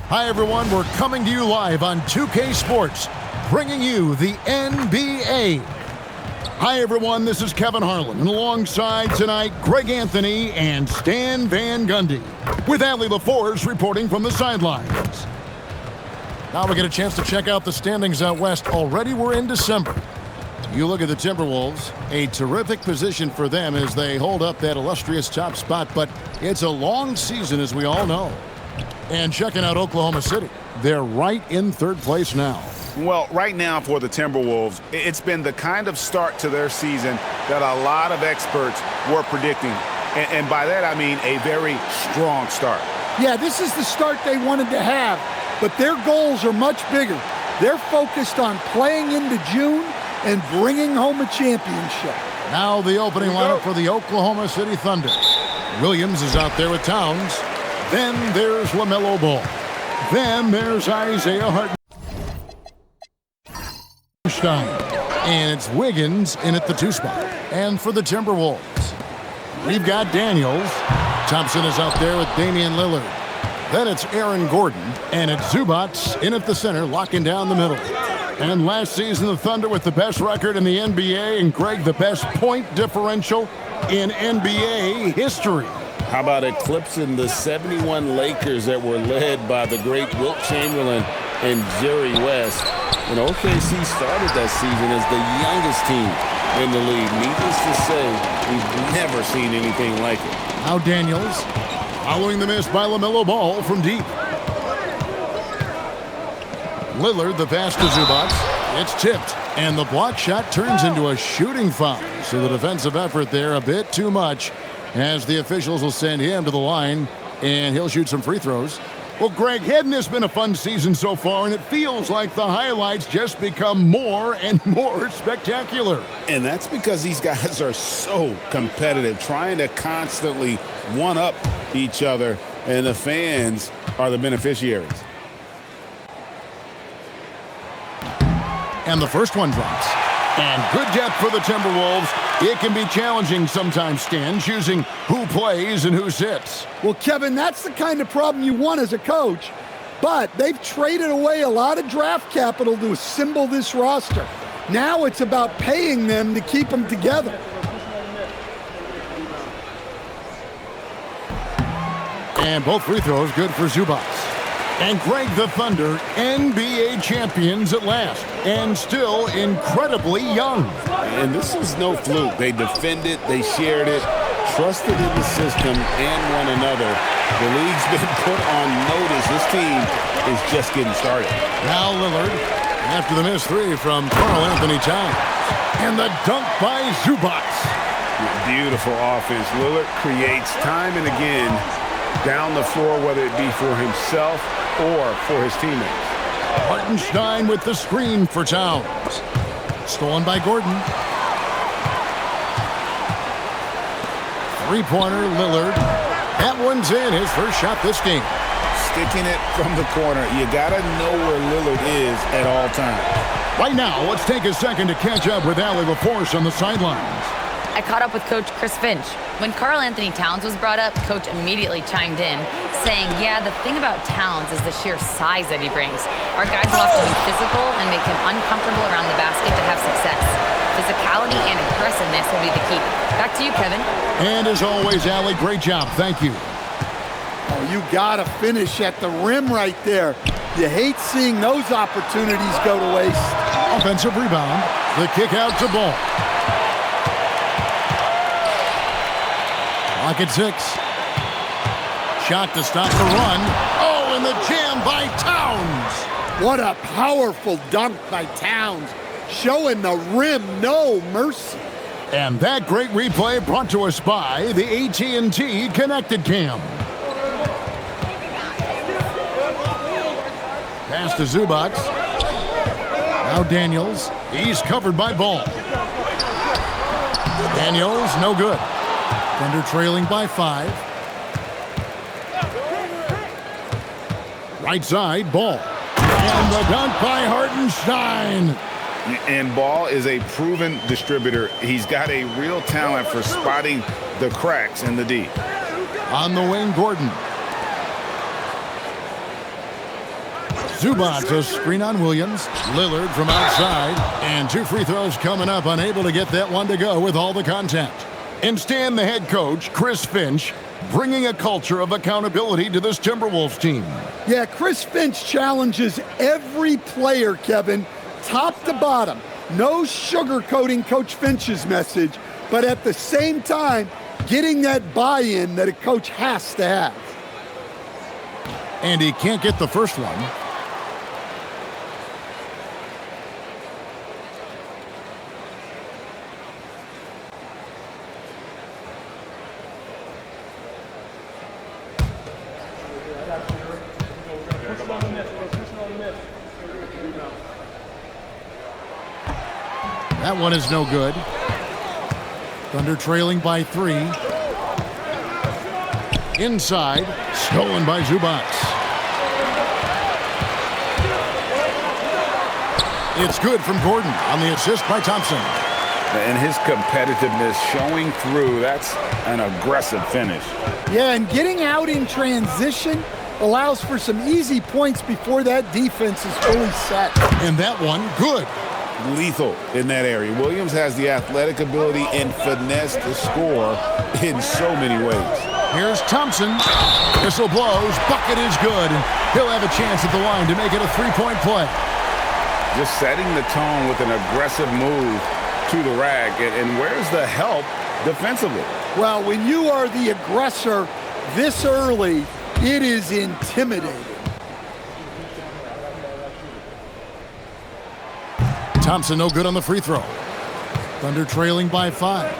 Hi, everyone. We're coming to you live on 2K Sports, bringing you the NBA. Hi, everyone. This is Kevin Harlan, and alongside tonight, Greg Anthony and Stan Van Gundy, with Allie LaForce reporting from the sidelines. Now we get a chance to check out the standings out west. Already we're in December. You look at the Timberwolves, a terrific position for them as they hold up that illustrious top spot, but it's a long season, as we all know. And checking out Oklahoma City, they're right in third place now. Well, right now for the Timberwolves, it's been the kind of start to their season that a lot of experts were predicting. And by that, I mean a very strong start. Yeah, this is the start they wanted to have, but their goals are much bigger. They're focused on playing into June and bringing home a championship. Now the opening lineup for the Oklahoma City Thunder. Williams is out there with Towns. Then there's LaMelo Ball. Then there's Isaiah Hartenstein. And it's Wiggins in at the 2 spot. And for the Timberwolves, we've got Daniels. Thompson is out there with Damian Lillard. Then it's Aaron Gordon. And it's Zubac in at the center, locking down the middle. And last season, the Thunder with the best record in the NBA, and Greg, the best point differential in NBA history. How about eclipsing the 71 Lakers that were led by the great Wilt Chamberlain and Jerry West? And OKC started that season as the youngest team in the league. Needless to say, we've never seen anything like it. Now Daniels, following the miss by LaMelo Ball from deep. Lillard, the pass to Zubac. It's tipped, and the block shot turns into a shooting foul. So the defensive effort there a bit too much, as the officials will send him to the line, and he'll shoot some free throws. Well, Greg, hadn't this been a fun season so far, and it feels like the highlights just become more and more spectacular. And that's because these guys are so competitive, trying to constantly one-up each other, and the fans are the beneficiaries. And the first one drops. And good depth for the Timberwolves. It can be challenging sometimes, Stan, choosing who plays and who sits. Well, Kevin, that's the kind of problem you want as a coach. But they've traded away a lot of draft capital to assemble this roster. Now it's about paying them to keep them together. And both free throws good for Zubac. And Greg, the Thunder, NBA champions at last, and still incredibly young. And this is no fluke. They defended, they shared it, trusted in the system and one another. The league's been put on notice. This team is just getting started. Now Lillard, after the missed 3 from Karl-Anthony Towns. And the dunk by Zubac. Beautiful offense. Lillard creates time and again down the floor, whether it be for himself or for his teammates. Hartenstein with the screen for Towns. Stolen by Gordon. Three-pointer, Lillard. That one's in, his first shot this game. Sticking it from the corner. You got to know where Lillard is at all times. Right now, let's take a second to catch up with Allie LaForce on the sidelines. I caught up with Coach Chris Finch. When Karl-Anthony Towns was brought up, Coach immediately chimed in, saying, yeah, the thing about Towns is the sheer size that he brings. Our guys will have to be physical and make him uncomfortable around the basket to have success. Physicality and aggressiveness will be the key. Back to you, Kevin. And as always, Allie, great job. Thank you. Oh, you got to finish at the rim right there. You hate seeing those opportunities go to waste. Offensive rebound. The kick out to Ball. Clock at 6. Shot to stop the run. Oh, and the jam by Towns. What a powerful dunk by Towns. Showing the rim no mercy. And that great replay brought to us by the AT&T Connected Cam. Pass to Zubac. Now Daniels. He's covered by Ball. Daniels, no good. Thunder trailing by 5. Right side, Ball. And the dunk by Hartenstein. And Ball is a proven distributor. He's got a real talent for spotting the cracks in the D. On the wing, Gordon. Zubac, a screen on Williams. Lillard from outside. And 2 free throws coming up, unable to get that one to go with all the contact. And Stan, the head coach, Chris Finch, bringing a culture of accountability to this Timberwolves team. Yeah, Chris Finch challenges every player, Kevin, top to bottom. No sugarcoating Coach Finch's message, but at the same time, getting that buy-in that a coach has to have. And he can't get the first one. That one is no good. Thunder trailing by 3. Inside, stolen by Zubac. It's good from Gordon on the assist by Thompson. And his competitiveness showing through. That's an aggressive finish. Yeah, and getting out in transition allows for some easy points before that defense is fully set. And that one, good. Lethal in that area. Williams has the athletic ability and finesse to score in so many ways. Here's Thompson. Whistle blows. Bucket is good. And he'll have a chance at the line to make it a 3-point play. Just setting the tone with an aggressive move to the rack. And where's the help defensively? Well, when you are the aggressor this early, it is intimidating. Thompson no good on the free throw. Thunder trailing by 5.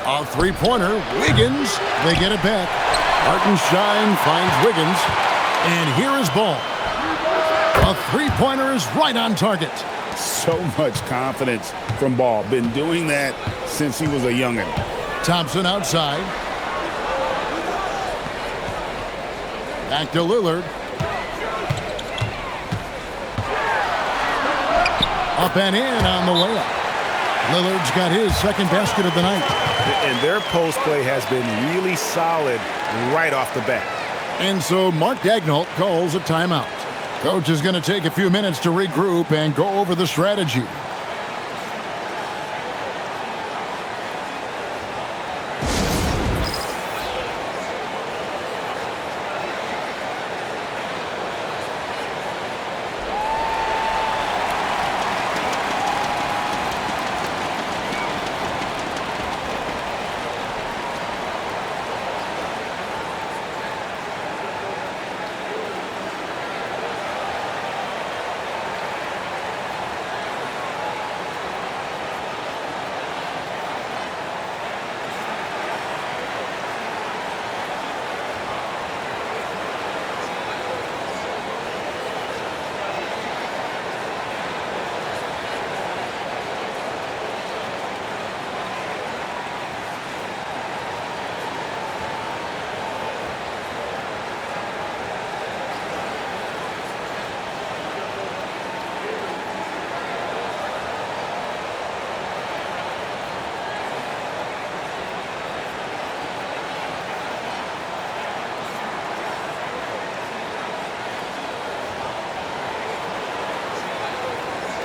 A 3-pointer. Wiggins. They get it back. Hartenstein finds Wiggins. And here is Ball. A 3-pointer is right on target. So much confidence from Ball. Been doing that since he was a youngin'. Thompson outside. Back to Lillard. Up and in on the layup. Lillard's got his second basket of the night. And their post play has been really solid right off the bat. And so Mark Daigneault calls a timeout. Coach is going to take a few minutes to regroup and go over the strategy.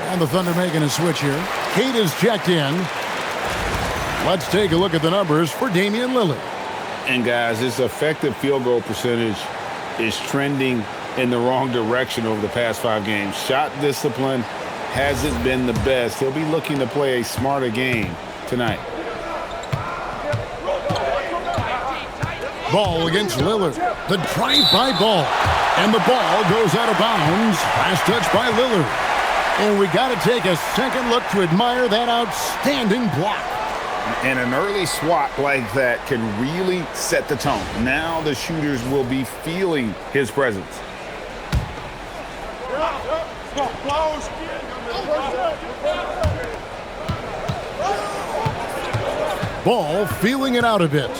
And the Thunder making a switch here. Kate is checked in. Let's take a look at the numbers for Damian Lillard. And guys, his effective field goal percentage is trending in the wrong direction over the past 5 games. Shot discipline hasn't been the best. He'll be looking to play a smarter game tonight. Ball against Lillard. The drive by Ball. And the ball goes out of bounds. Last touch by Lillard. And we got to take a second look to admire that outstanding block. And an early swat like that can really set the tone. Now the shooters will be feeling his presence. Ball feeling it out a bit.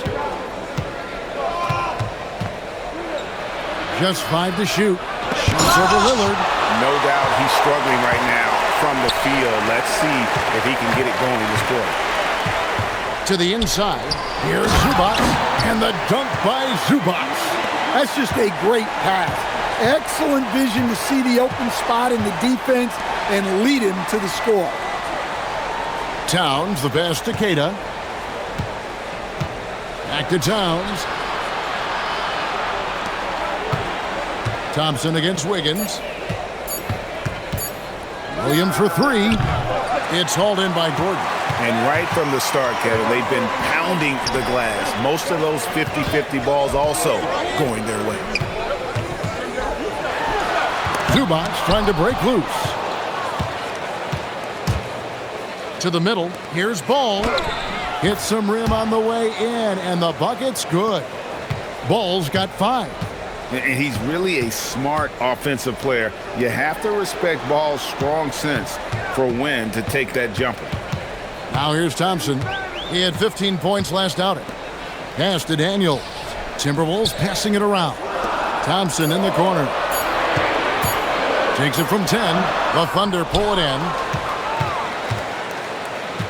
Just 5 to shoot. Shoots over Lillard. No doubt he's struggling right now from the field. Let's see if he can get it going this quarter. To the inside. Here's Zubac. And the dunk by Zubac. That's just a great pass. Excellent vision to see the open spot in the defense and lead him to the score. Towns, the pass to Keita. Back to Towns. Thompson against Wiggins. Williams for three. It's hauled in by Gordon. And right from the start, Kevin, they've been pounding the glass. Most of those 50-50 balls also going their way. Zubac trying to break loose. To the middle. Here's Ball. Hits some rim on the way in, and the bucket's good. Ball's got 5. And he's really a smart offensive player. You have to respect Ball's strong sense for when to take that jumper. Now here's Thompson. He had 15 points last outing. Pass to Daniels. Timberwolves passing it around. Thompson in the corner. Takes it from 10. The Thunder pull it in.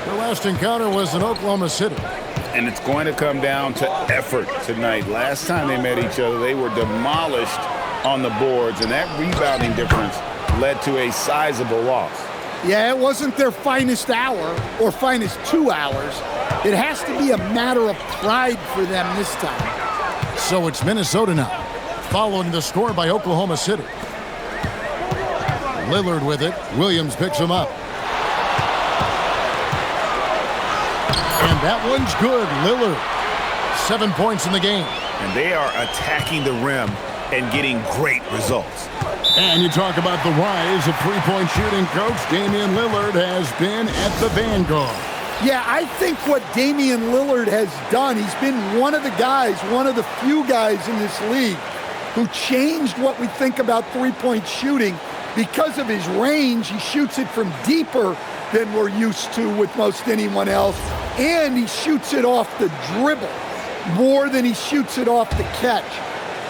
Their last encounter was in Oklahoma City. And it's going to come down to effort tonight. Last time they met each other, they were demolished on the boards, and that rebounding difference led to a sizable loss. Yeah, it wasn't their finest hour or finest 2 hours. It has to be a matter of pride for them this time. So it's Minnesota now, following the score by Oklahoma City. Lillard with it. Williams picks him up. And that one's good. Lillard, 7 points in the game. And they are attacking the rim and getting great results. And you talk about the rise of three-point shooting, Coach. Damian Lillard has been at the vanguard. Yeah, I think what Damian Lillard has done, he's been one of the guys, one of the few guys in this league who changed what we think about three-point shooting. Because of his range, he shoots it from deeper than we're used to with most anyone else. And he shoots it off the dribble more than he shoots it off the catch.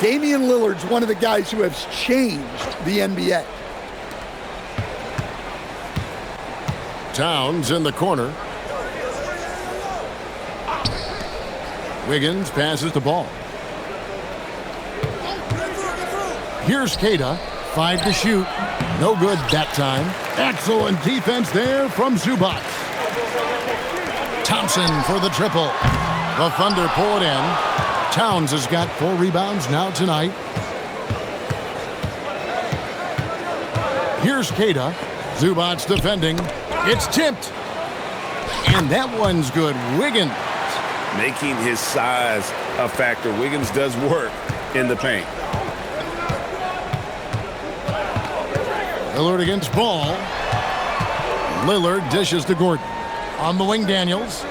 Damian Lillard's one of the guys who has changed the NBA. Towns in the corner. Wiggins passes the ball. Here's Keita. 5 to shoot. No good that time. Excellent defense there from Zubac. Thompson for the triple. The Thunder pull it in. Towns has got 4 rebounds now tonight. Here's Keita. Zubac defending. It's tipped. And that one's good. Wiggins. Making his size a factor. Wiggins does work in the paint. Lillard against Ball. Lillard dishes to Gordon. On the wing, Daniels.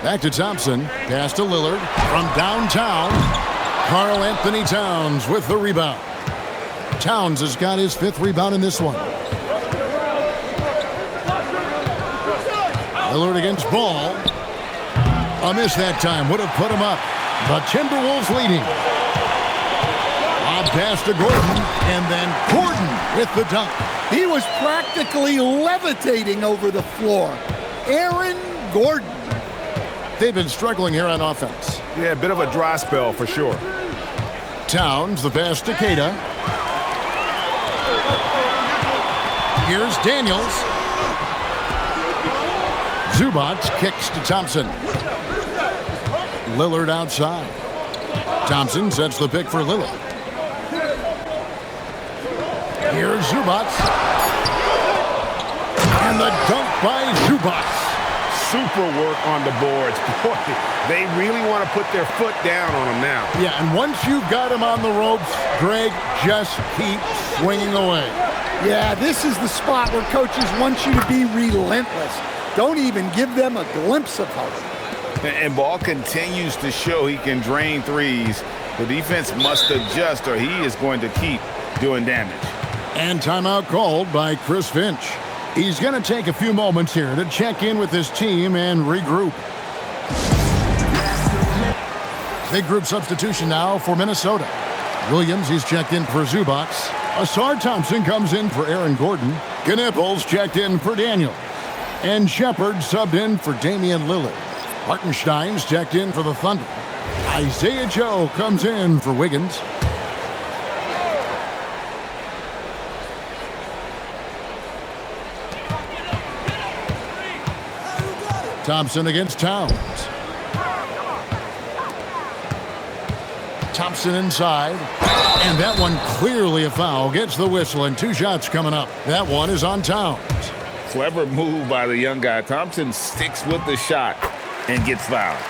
Back to Thompson. Pass to Lillard from downtown. Karl Anthony Towns with the rebound. Towns has got his 5th rebound in this one. Lillard against Ball. A miss that time. Would have put him up. The Timberwolves leading. Lob pass to Gordon. And then Gordon with the dunk. He was practically levitating over the floor. Aaron Gordon. They've been struggling here on offense. Yeah, a bit of a dry spell for sure. Towns, the pass to Keita. Here's Daniels. Zubac kicks to Thompson. Lillard outside. Thompson sets the pick for Lillard. Here's Zubac. And the dunk by Zubac. Super work on the boards. Boy, they really want to put their foot down on him now. Yeah, and once you've got him on the ropes, Greg, just keep swinging away. Yeah, this is the spot where coaches want you to be relentless. Don't even give them a glimpse of hope. And Ball continues to show he can drain threes. The defense must adjust or he is going to keep doing damage. And timeout called by Chris Finch. He's going to take a few moments here to check in with his team and regroup. Big group substitution now for Minnesota. Williams, he's checked in for Zubac. Asar Thompson comes in for Aaron Gordon. Knipples checked in for Daniel. And Shepard subbed in for Damian Lillard. Hartenstein's checked in for the Thunder. Isaiah Joe comes in for Wiggins. Thompson against Towns. Thompson inside. And that one clearly a foul. Gets the whistle and 2 shots coming up. That one is on Towns. Clever move by the young guy. Thompson sticks with the shot and gets fouled.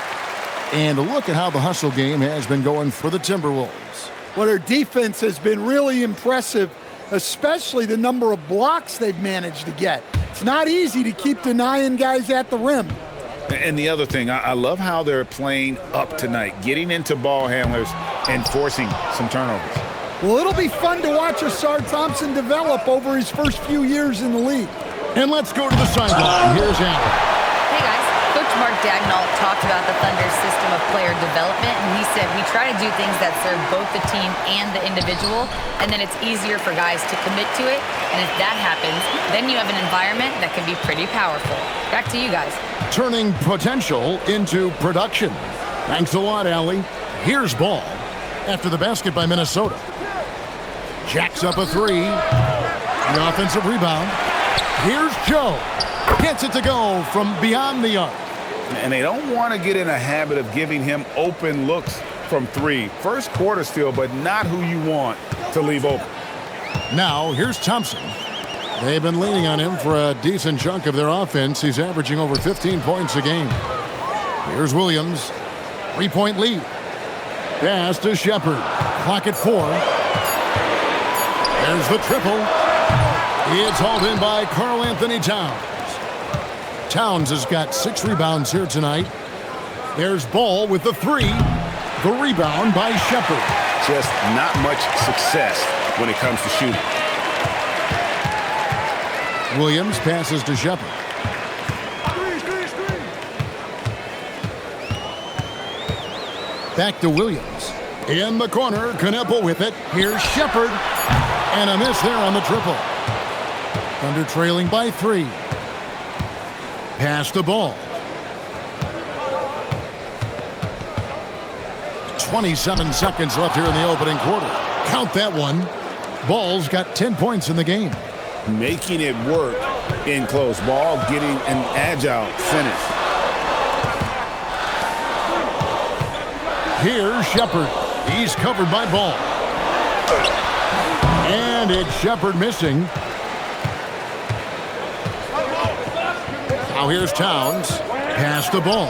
And look at how the hustle game has been going for the Timberwolves. Well, their defense has been really impressive, especially the number of blocks they've managed to get. It's not easy to keep denying guys at the rim. And the other thing, I love how they're playing up tonight, getting into ball handlers and forcing some turnovers. Well, it'll be fun to watch Asar Thompson develop over his first few years in the league. And let's go to the sideline. Here's Allen. Hey guys, Coach Mark Dagnall talked about the Thunder's system of player development, and he said we try to do things that serve both the team and the individual, and then it's easier for guys to commit to it, and if that happens, then you have an environment that can be pretty powerful. Back to you guys. Turning potential into production. Thanks a lot, Allie. Here's Ball after the basket by Minnesota. Jacks up a 3. The offensive rebound. Here's Joe. Gets it to go from beyond the arc. And they don't want to get in a habit of giving him open looks from 3. First quarter steal, but not who you want to leave open. Now, here's Thompson. They've been leaning on him for a decent chunk of their offense. He's averaging over 15 points a game. Here's Williams. 3-point lead. Pass to Shepard. Clock at 4. There's the triple. It's hauled in by Karl Anthony Towns. Towns has got 6 rebounds here tonight. There's Ball with the 3. The rebound by Shepard. Just not much success when it comes to shooting. Williams passes to Shepard. Back to Williams. In the corner, Kneppel with it. Here's Shepard. And a miss there on the triple. Thunder trailing by 3. Pass the Ball. 27 seconds left here in the opening quarter. Count that one. Ball's got 10 points in the game. Making it work in close. Ball getting an agile finish. Here's Shepard. He's covered by Ball. And it's Shepard missing. Now here's Towns. Pass the Ball.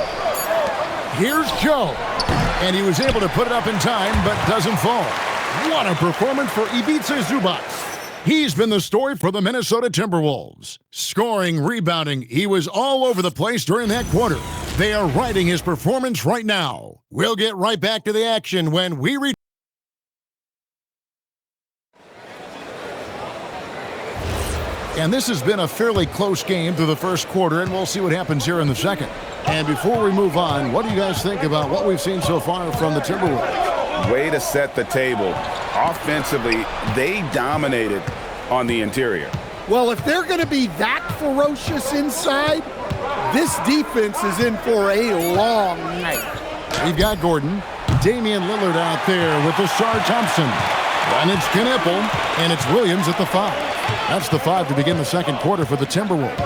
Here's Joe. And he was able to put it up in time, but doesn't fall. What a performance for Ivica Zubac. He's been the story for the Minnesota Timberwolves. Scoring, rebounding, he was all over the place during that quarter. They are riding his performance right now. We'll get right back to the action when we return. And this has been a fairly close game through the first quarter, and we'll see what happens here in the second. And before we move on, what do you guys think about what we've seen so far from the Timberwolves? Way to set the table. Offensively, they dominated on the interior. Well, if they're going to be that ferocious inside, this defense is in for a long night. We've got Gordon, Damian Lillard out there with Asar Thompson. And it's Kneppel, and it's Williams at the 5. That's the 5 to begin the second quarter for the Timberwolves.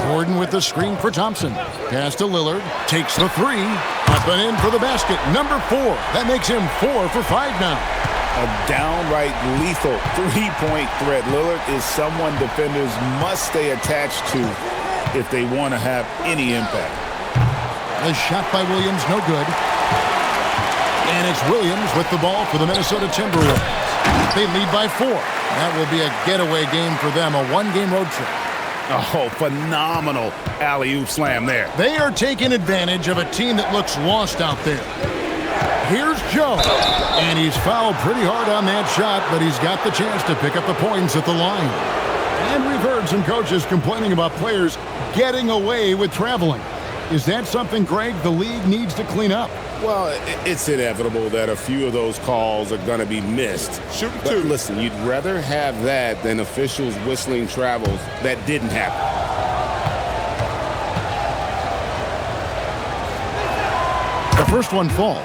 Gordon with the screen for Thompson. Pass to Lillard. Takes the 3. Up and in for the basket. Number 4. That makes him 4 for 5 now. A downright lethal 3-point threat. Lillard is someone defenders must stay attached to if they want to have any impact. The shot by Williams, no good. And it's Williams with the ball for the Minnesota Timberwolves. They lead by 4. That will be a getaway game for them, a 1-game road trip. Oh, phenomenal alley-oop slam there. They are taking advantage of a team that looks lost out there. Here's Joe. And he's fouled pretty hard on that shot, but he's got the chance to pick up the points at the line. And we've heard some coaches complaining about players getting away with traveling. Is that something, Greg, the league needs to clean up? Well, it's inevitable that a few of those calls are going to be missed. But listen, you'd rather have that than officials whistling travels that didn't happen. The first one falls.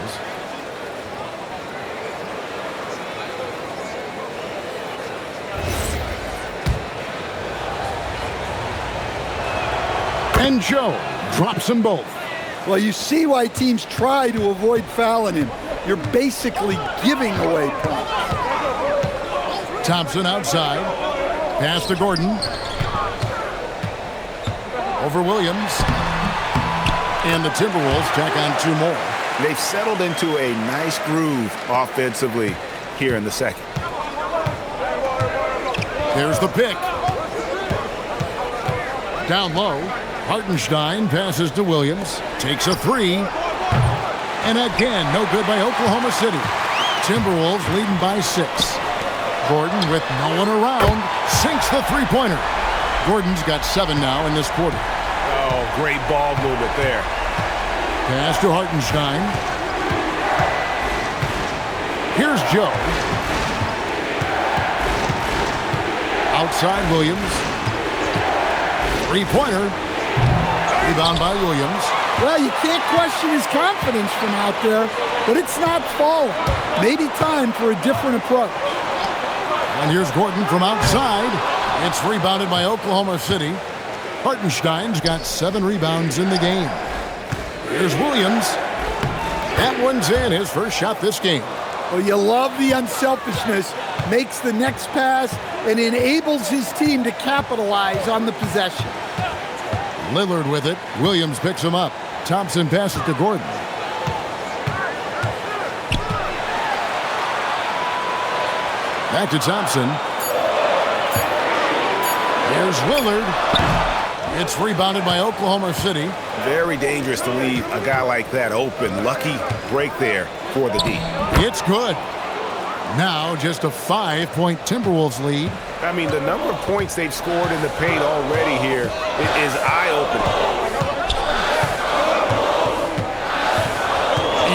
And Joe Drops them both. Well, you see why teams try to avoid fouling him. You're basically giving away points. Thompson outside. Pass to Gordon. Over Williams. And the Timberwolves tack on 2 more. They've settled into a nice groove offensively here in the second. There's the pick. Down low. Hartenstein passes to Williams. Takes a 3. And again, no good by Oklahoma City. Timberwolves leading by 6. Gordon, with no one around, sinks the three-pointer. Gordon's got 7 now in this quarter. Oh, great ball movement there. Pass to Hartenstein. Here's Joe. Outside Williams. Three-pointer. Rebound by Williams. Well, you can't question his confidence from out there, but it's not falling. Maybe time for a different approach. And here's Gordon from outside. It's rebounded by Oklahoma City. Hartenstein's got 7 rebounds in the game. Here's Williams. That one's in, his first shot this game. Well, you love the unselfishness. Makes the next pass and enables his team to capitalize on the possession. Lillard with it. Williams picks him up. Thompson passes to Gordon. Back to Thompson. Here's Lillard. It's rebounded by Oklahoma City. Very dangerous to leave a guy like that open. Lucky break there for the D. It's good. Now just a 5-point Timberwolves lead. I mean, the number of points they've scored in the paint already here is eye-opening.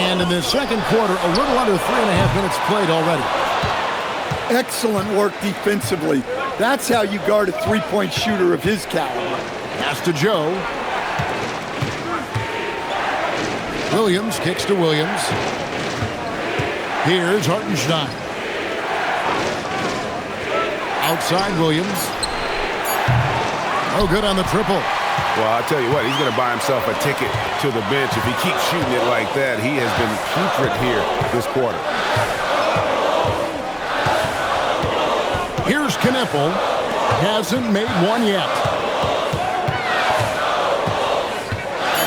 And in the second quarter, a little under 3.5 minutes played already. Excellent work defensively. That's how you guard a three-point shooter of his caliber. Pass to Joe. Williams kicks to Williams. Here's Hartenstein. Outside Williams. No good on the triple. Well, I'll tell you what, he's going to buy himself a ticket to the bench. If he keeps shooting it like that, he has been putrid here this quarter. Here's Knipple. Hasn't made one yet.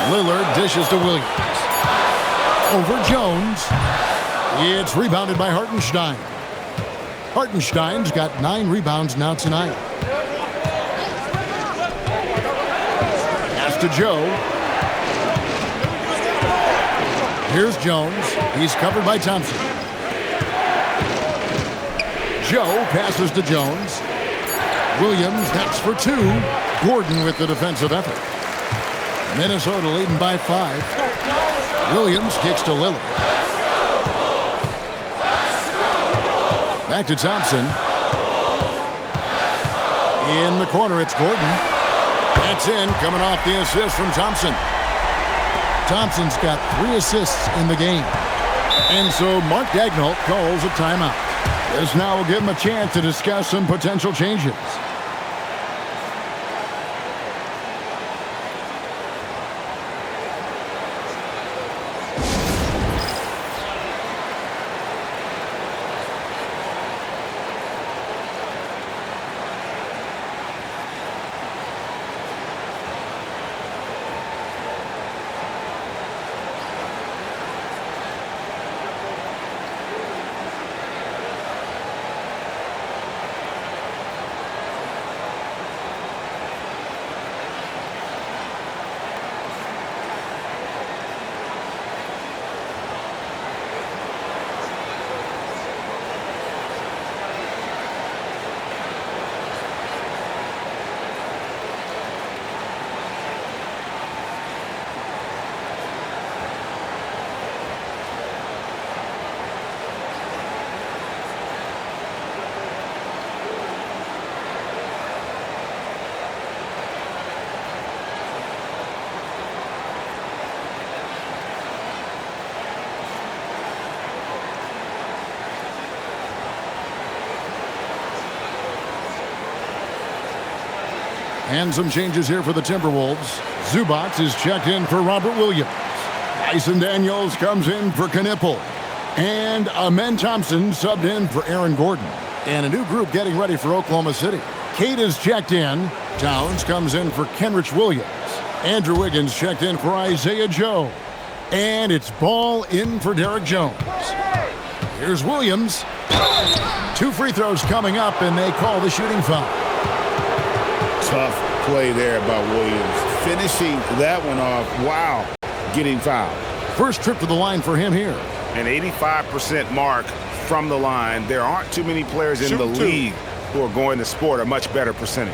Lillard dishes to Williams. Over Jones. It's rebounded by Hartenstein. Hartenstein's got 9 rebounds now tonight. Pass to Joe. Here's Jones. He's covered by Thompson. Joe passes to Jones. Williams next for 2. Gordon with the defensive effort. Minnesota leading by 5. Williams kicks to Lillard. Back to Thompson. In the corner, it's Gordon. That's in, coming off the assist from Thompson. Thompson's got 3 assists in the game. And so Mark Daigneault calls a timeout. This now will give him a chance to discuss some potential changes. And some changes here for the Timberwolves. Zubac is checked in for Robert Williams. Dyson Daniels comes in for Knipple. And Amen Thompson subbed in for Aaron Gordon. And a new group getting ready for Oklahoma City. Kate is checked in. Towns comes in for Kenrich Williams. Andrew Wiggins checked in for Isaiah Joe. And it's Ball in for Derek Jones. Here's Williams. 2 free throws coming up, and they call the shooting foul. Tough play there by Williams. Finishing that one off. Wow. Getting fouled. First trip to the line for him here. An 85% mark from the line. There aren't too many players in the league who are going to sport a much better percentage.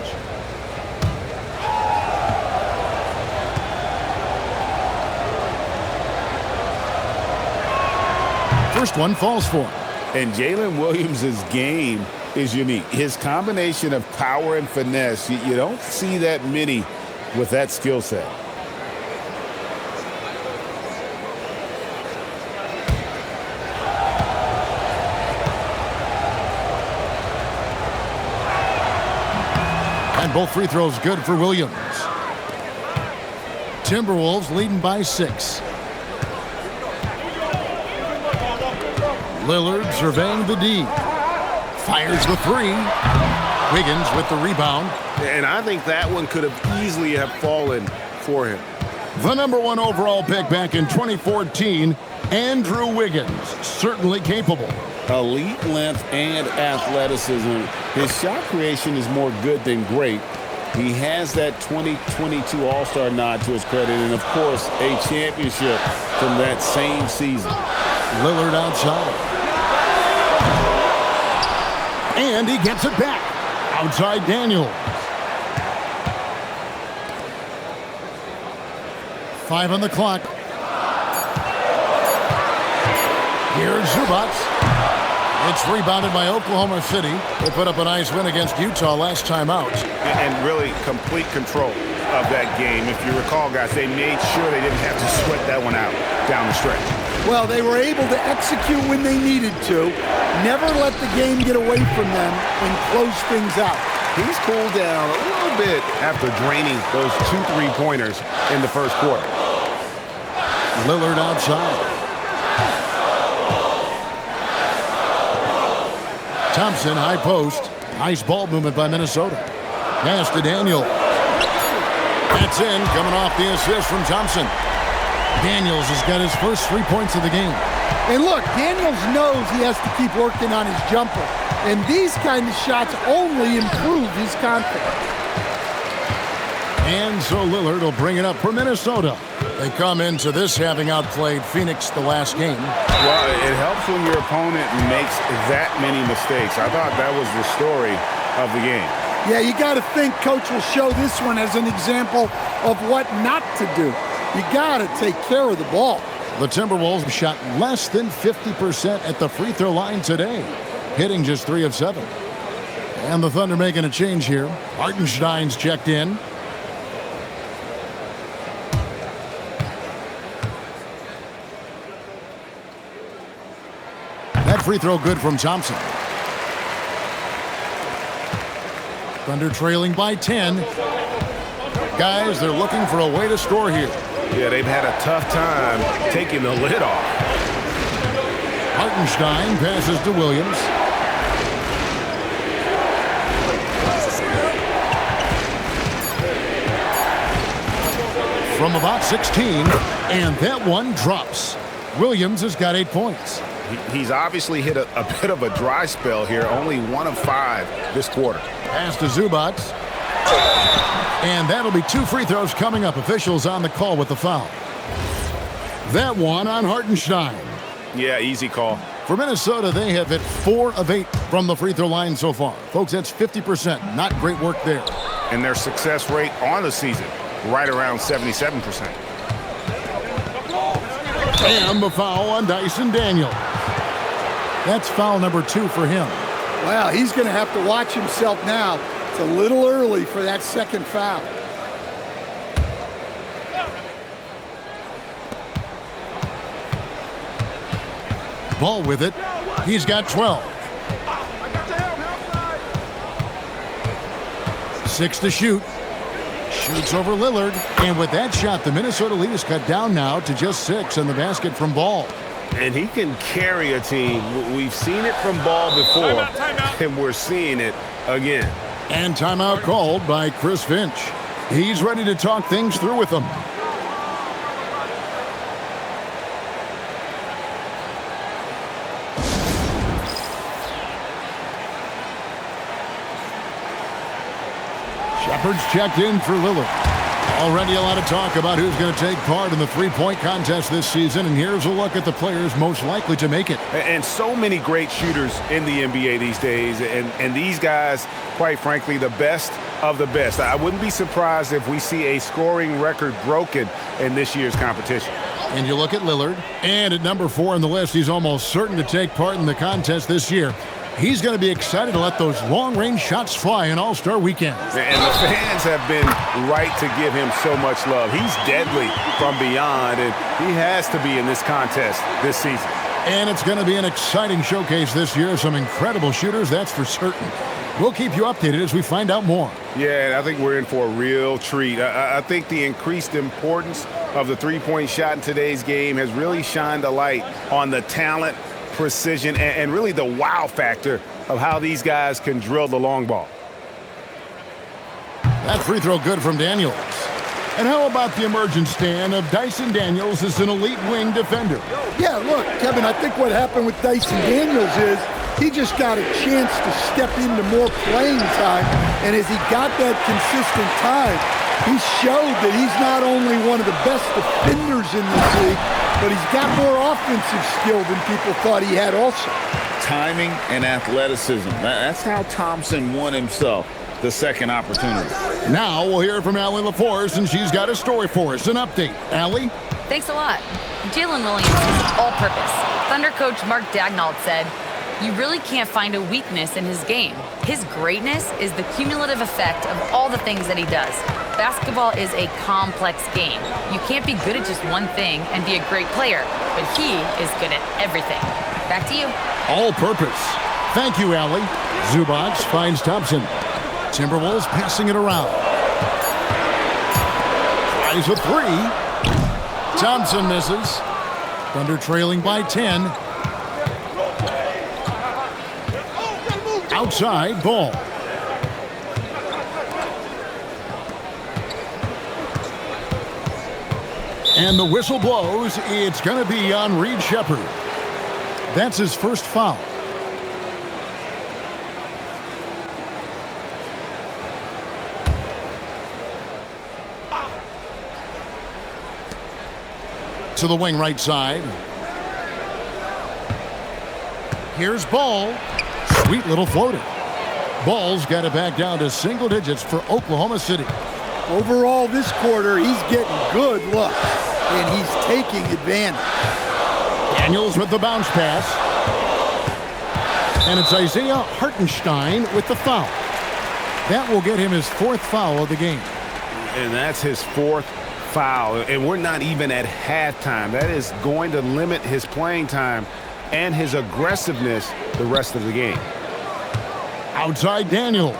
First one falls for him. And Jalen Williams' game is unique. His combination of power and finesse, you don't see that many with that skill set. And both free throws good for Williams. Timberwolves leading by 6. Lillard surveying the D. Fires the 3. Wiggins with the rebound. And I think that one could have easily have fallen for him. The number 1 overall pick back in 2014, Andrew Wiggins, certainly capable. Elite length and athleticism. His shot creation is more good than great. He has that 2022 All-Star nod to his credit, and of course, a championship from that same season. Lillard outside. And he gets it back. Outside Daniels. 5 on the clock. Here's Zubac. It's rebounded by Oklahoma City. They put up a nice win against Utah last time out. And really complete control of that game. If you recall, guys, they made sure they didn't have to sweat that one out down the stretch. Well, they were able to execute when they needed to, never let the game get away from them, and close things out. He's cooled down a little bit after draining those 2 3-pointers in the first quarter. Lillard outside. Thompson, high post. Nice ball movement by Minnesota. Pass to Daniel. That's in, coming off the assist from Thompson. Daniels has got his first 3 points of the game. And look, Daniels knows he has to keep working on his jumper. And these kind of shots only improve his confidence. And so Lillard will bring it up for Minnesota. They come into this having outplayed Phoenix the last game. Well, it helps when your opponent makes that many mistakes. I thought that was the story of the game. Yeah, you got to think Coach will show this one as an example of what not to do. You got to take care of the ball. The Timberwolves shot less than 50% at the free throw line today, hitting just 3 of 7. And the Thunder making a change here. Hartenstein's checked in. That free throw good from Thompson. Thunder trailing by 10. Guys, they're looking for a way to score here. Yeah, they've had a tough time taking the lid off. Hartenstein passes to Williams. From about 16, and that one drops. Williams has got 8 points. He's obviously hit a bit of a dry spell here, only 1 of 5 this quarter. Pass to Zubac. And that'll be 2 free throws coming up. Officials on the call with the foul. That one on Hartenstein. Yeah, easy call. For Minnesota, they have hit 4 of 8 from the free throw line so far. Folks, that's 50%. Not great work there. And their success rate on the season, right around 77%. And the foul on Dyson Daniels. That's foul number 2 for him. Well, he's going to have to watch himself now. It's a little early for that second foul. Ball with it. He's got 12. 6 to shoot. Shoots over Lillard. And with that shot, the Minnesota lead is cut down now to just 6 in the basket from Ball. And he can carry a team. We've seen it from Ball before, and we're seeing it again. And timeout called by Chris Finch. He's ready to talk things through with them. Shepard's checked in for Lillard. Already a lot of talk about who's going to take part in the three-point contest this season, and here's a look at the players most likely to make it. And so many great shooters in the NBA these days, and these guys, quite frankly, the best of the best. I wouldn't be surprised if we see a scoring record broken in this year's competition. And you look at Lillard, and at number 4 on the list, he's almost certain to take part in the contest this year. He's going to be excited to let those long-range shots fly in All-Star Weekend. And the fans have been right to give him so much love. He's deadly from beyond, and he has to be in this contest this season. And it's going to be an exciting showcase this year. Some incredible shooters, that's for certain. We'll keep you updated as we find out more. Yeah, I think we're in for a real treat. I think the increased importance of the three-point shot in today's game has really shined a light on the talent, precision, and really the wow factor of how these guys can drill the long ball. That free throw good from Daniels. And how about the emergent stand of Dyson Daniels as an elite wing defender? Yeah, look, Kevin, I think what happened with Dyson Daniels is he just got a chance to step into more playing time, and as he got that consistent time, he showed that he's not only one of the best defenders in this league, but he's got more offensive skill than people thought he had also. Timing and athleticism. That's how Thompson won himself the second opportunity. Now we'll hear from Allie LaForce, and she's got a story for us. An update. Allie? Thanks a lot. Jalen Williams is all-purpose. Thunder coach Mark Daigneault said, "You really can't find a weakness in his game. His greatness is the cumulative effect of all the things that he does. Basketball is a complex game. You can't be good at just one thing and be a great player, but he is good at everything." Back to you. All purpose. Thank you, Allie. Zubac finds Thompson. Timberwolves passing it around. Tries a 3. Thompson misses. Thunder trailing by 10. Outside, Ball. And the whistle blows. It's going to be on Reed Shepard. That's his first foul. To the wing right side. Here's Ball. Sweet little floater. Ball's got it back down to single digits for Oklahoma City. Overall, this quarter, he's getting good looks, and he's taking advantage. Daniels with the bounce pass. And it's Isaiah Hartenstein with the foul. That will get him his 4th foul of the game. And that's his 4th foul. And we're not even at halftime. That is going to limit his playing time and his aggressiveness the rest of the game. Outside Daniels.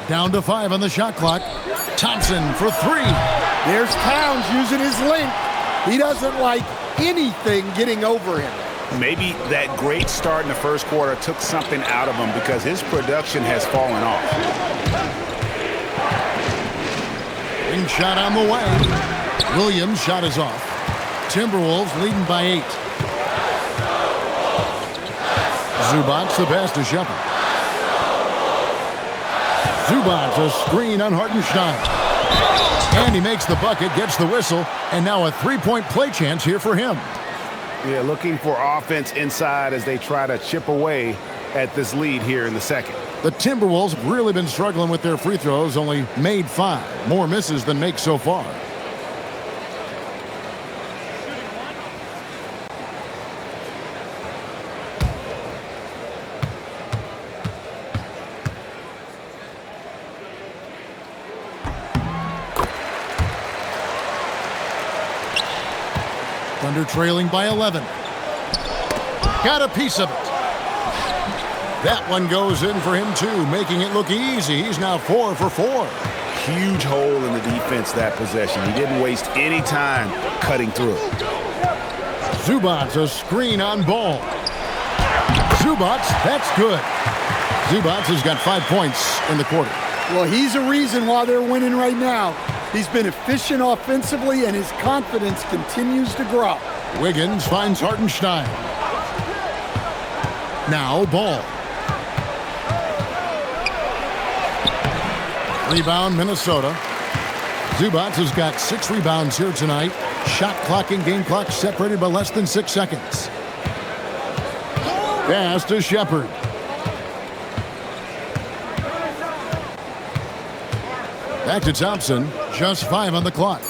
Down to 5 on the shot clock. Thompson for 3. There's Towns using his length. He doesn't like anything getting over him. Maybe that great start in the first quarter took something out of him because his production has fallen off. Wing shot on the way. Williams' shot is off. Timberwolves leading by 8. Zubac the pass to Shepard. Zubac a screen on Hartenstein. And he makes the bucket, gets the whistle, and now a 3-point play chance here for him. Yeah, looking for offense inside as they try to chip away at this lead here in the second. The Timberwolves have really been struggling with their free throws, only made 5. More misses than makes so far. Thunder trailing by 11. Got a piece of it. That one goes in for him, too, making it look easy. He's now 4 for 4. Huge hole in the defense that possession. He didn't waste any time cutting through. Zubac's a screen on Ball. Zubac's, that's good. Zubac's has got 5 points in the quarter. Well, he's a reason why they're winning right now. He's been efficient offensively, and his confidence continues to grow. Wiggins finds Hartenstein. Now Ball. Rebound, Minnesota. Zubac has got 6 rebounds here tonight. Shot clock and game clock separated by less than 6 seconds. Pass to Shepherd. Back to Thompson. Just 5 on the clock.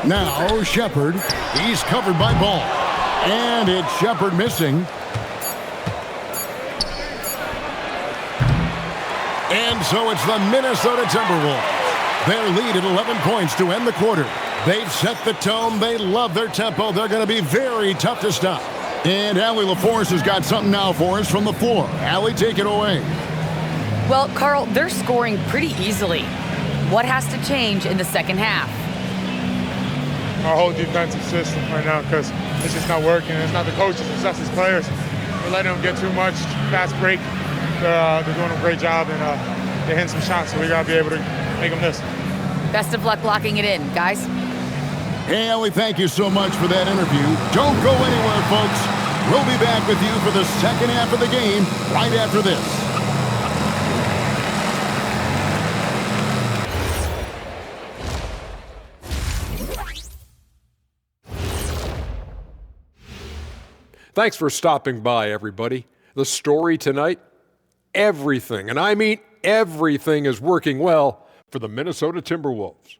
Now Shepherd. He's covered by Ball. And it's Shepherd missing. And so it's the Minnesota Timberwolves. Their lead at 11 points to end the quarter. They've set the tone. They love their tempo. They're going to be very tough to stop. And Allie LaForce has got something now for us from the floor. Allie, take it away. Well, Carl, they're scoring pretty easily. What has to change in the second half? Our whole defensive system right now, because it's just not working. It's not the coaches, it's us as players. We're letting them get too much fast break. They're doing a great job, and they're hitting some shots, so we got to be able to make them miss. Best of luck locking it in, guys. Hey, Allie, thank you so much for that interview. Don't go anywhere, folks. We'll be back with you for the second half of the game right after this. Thanks for stopping by, everybody. The story tonight, everything, and I mean everything, is working well for the Minnesota Timberwolves.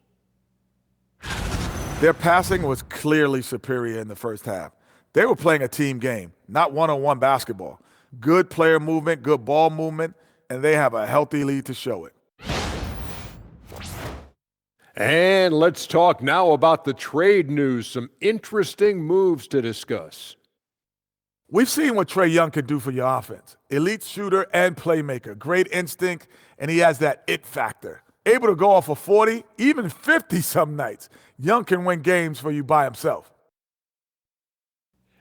Their passing was clearly superior in the first half. They were playing a team game, not one-on-one basketball. Good player movement, good ball movement, and they have a healthy lead to show it. And let's talk now about the trade news. Some interesting moves to discuss. We've seen what Trae Young can do for your offense. Elite shooter and playmaker, great instinct, and he has that it factor. Able to go off of 40, even 50 some nights. Young can win games for you by himself.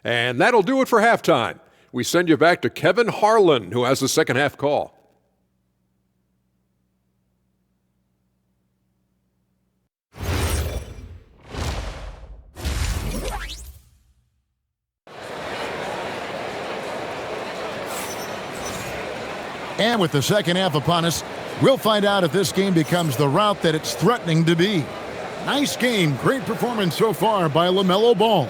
And that'll do it for halftime. We send you back to Kevin Harlan, who has the second half call. And with the second half upon us, we'll find out if this game becomes the route that it's threatening to be. Nice game. Great performance so far by LaMelo Ball.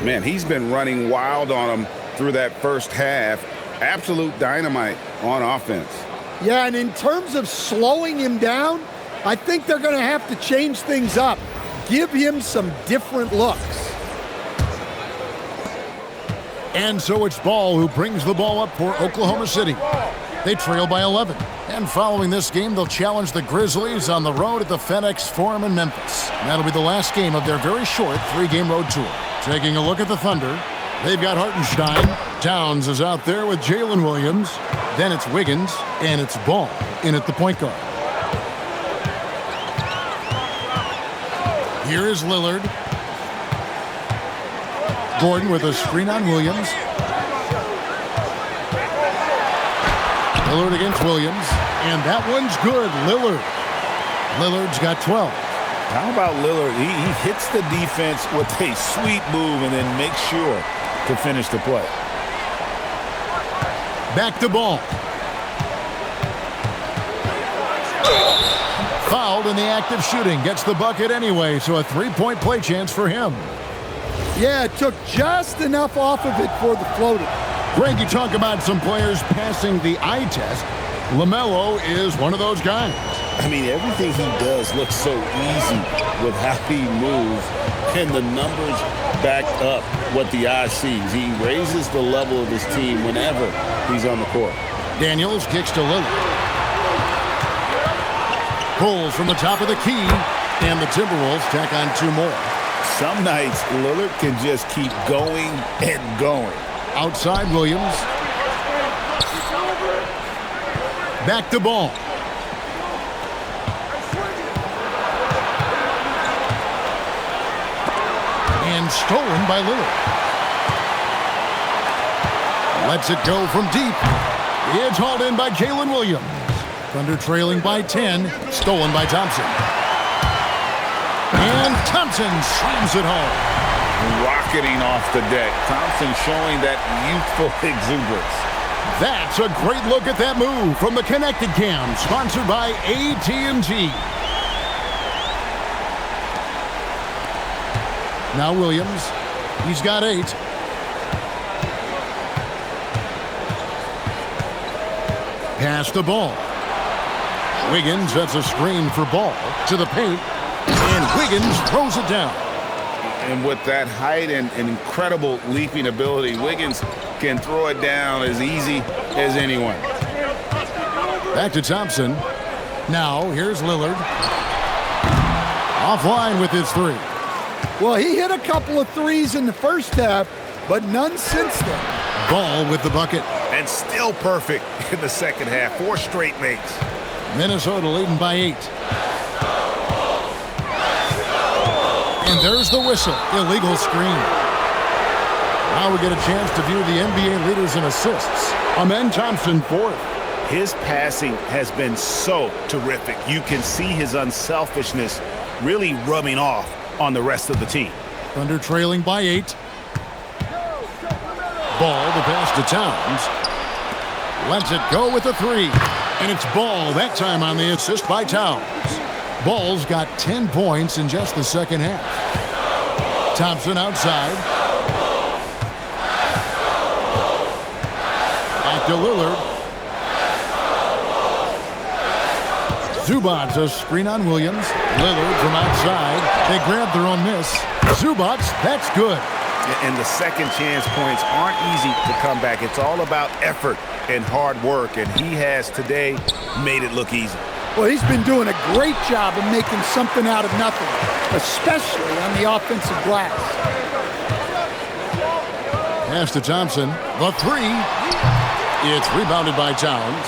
Man, he's been running wild on him through that first half. Absolute dynamite on offense. Yeah, and in terms of slowing him down, I think they're going to have to change things up. Give him some different looks. And so it's Ball who brings the ball up for Oklahoma City. They trail by 11. And following this game, they'll challenge the Grizzlies on the road at the FedEx Forum in Memphis. And that'll be the last game of their very short 3-game road tour. Taking a look at the Thunder, they've got Hartenstein. Towns is out there with Jalen Williams. Then it's Wiggins, and it's Ball in at the point guard. Here is Lillard. Gordon with a screen on Williams. Lillard against Williams, and that one's good. Lillard's got 12. How about Lillard? He hits the defense with a sweet move and then makes sure to finish the play. Back to Ball. Fouled in the act of shooting. Gets the bucket anyway, so a 3-point play chance for him. Yeah, it took just enough off of it for the floater. Greg, you talk about some players passing the eye test. LaMelo is one of those guys. I mean, everything he does looks so easy with how he moves, and the numbers back up what the eye sees. He raises the level of his team whenever he's on the court. Daniels kicks to Lillard. Pulls from the top of the key, and the Timberwolves tack on 2 more. Some nights, Lillard can just keep going and going. Outside Williams. Back to ball. And stolen by Lillard. Lets it go from deep. It's hauled in by Jalen Williams. Thunder trailing by 10. Stolen by Thompson. And Thompson slams it home. Rocketing off the deck. Thompson showing that youthful exuberance. That's a great look at that move from the Connected Cam, sponsored by AT&T. Now Williams. He's got 8. Pass the ball. Wiggins sets a screen for Ball to the paint, and Wiggins throws it down. And with that height and incredible leaping ability, Wiggins can throw it down as easy as anyone. Back to Thompson. Now, here's Lillard. Offline with his 3. Well, he hit a couple of threes in the first half, but none since then. Ball with the bucket. And still perfect in the second half. 4 straight makes. Minnesota leading by 8. And there's the whistle. Illegal screen. Now we get a chance to view the NBA leaders in assists. Amen Thompson 4th. His passing has been so terrific. You can see his unselfishness really rubbing off on the rest of the team. Thunder trailing by 8. Ball, the pass to Towns. Lets it go with a 3. And it's Ball that time on the assist by Towns. Ball's got 10 points in just the second half. Thompson outside. Back to Lillard. Zubac a screen on Williams. Lillard from outside. They grab their own miss. Zubac, that's good. And the second chance points aren't easy to come back. It's all about effort and hard work, and he has today made it look easy. Well, he's been doing a great job of making something out of nothing, especially on the offensive glass. Pass to Thompson. The 3. It's rebounded by Towns.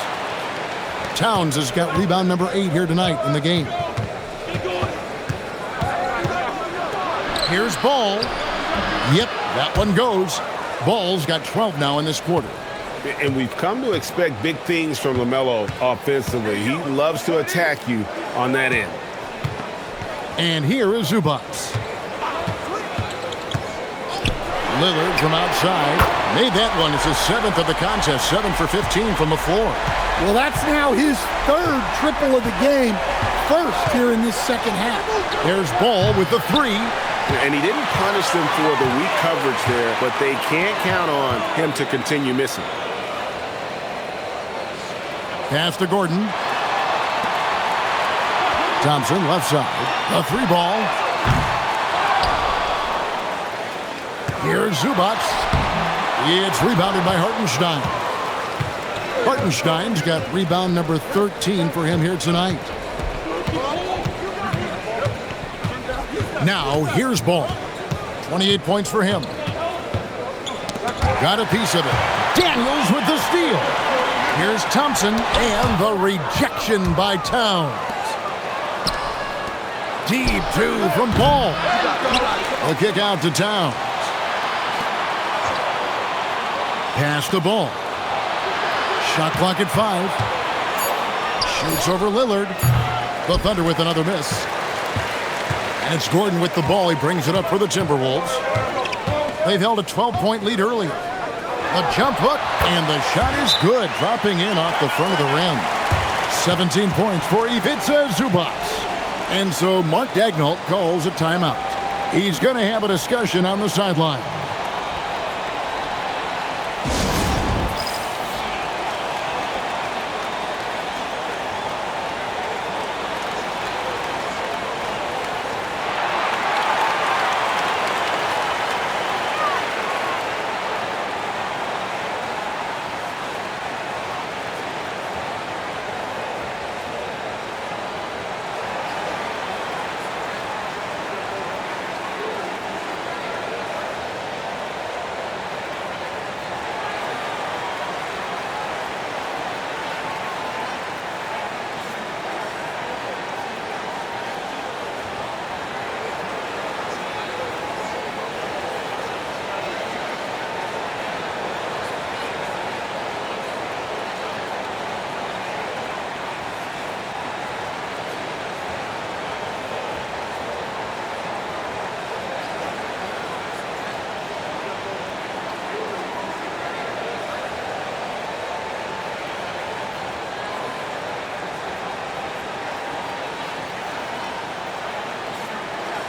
Towns has got rebound number 8 here tonight in the game. Here's Ball. Yep, that one goes. Ball's got 12 now in this quarter. And we've come to expect big things from LaMelo offensively. He loves to attack you on that end. And here is Zubac. Lillard from outside. Made that one. It's his 7th of the contest. 7 for 15 from the floor. Well, that's now his 3rd triple of the game. First here in this second half. There's Ball with the 3. And he didn't punish them for the weak coverage there, but they can't count on him to continue missing. Pass to Gordon. Thompson left side. A 3 ball. Here's Zubac. It's rebounded by Hartenstein. Hartenstein's got rebound number 13 for him here tonight. Now, here's Ball. 28 points for him. Got a piece of it. Daniels with the steal. Here's Thompson and the rejection by Towns. Deep 2 from Ball. The kick out to Towns. Pass the Ball. Shot clock at 5. Shoots over Lillard. The Thunder with another miss. And it's Gordon with the ball. He brings it up for the Timberwolves. They've held a 12-point lead earlier. A jump hook, and the shot is good, dropping in off the front of the rim. 17 points for Ivica Zubac. And so Mark Daigneault calls a timeout. He's going to have a discussion on the sideline.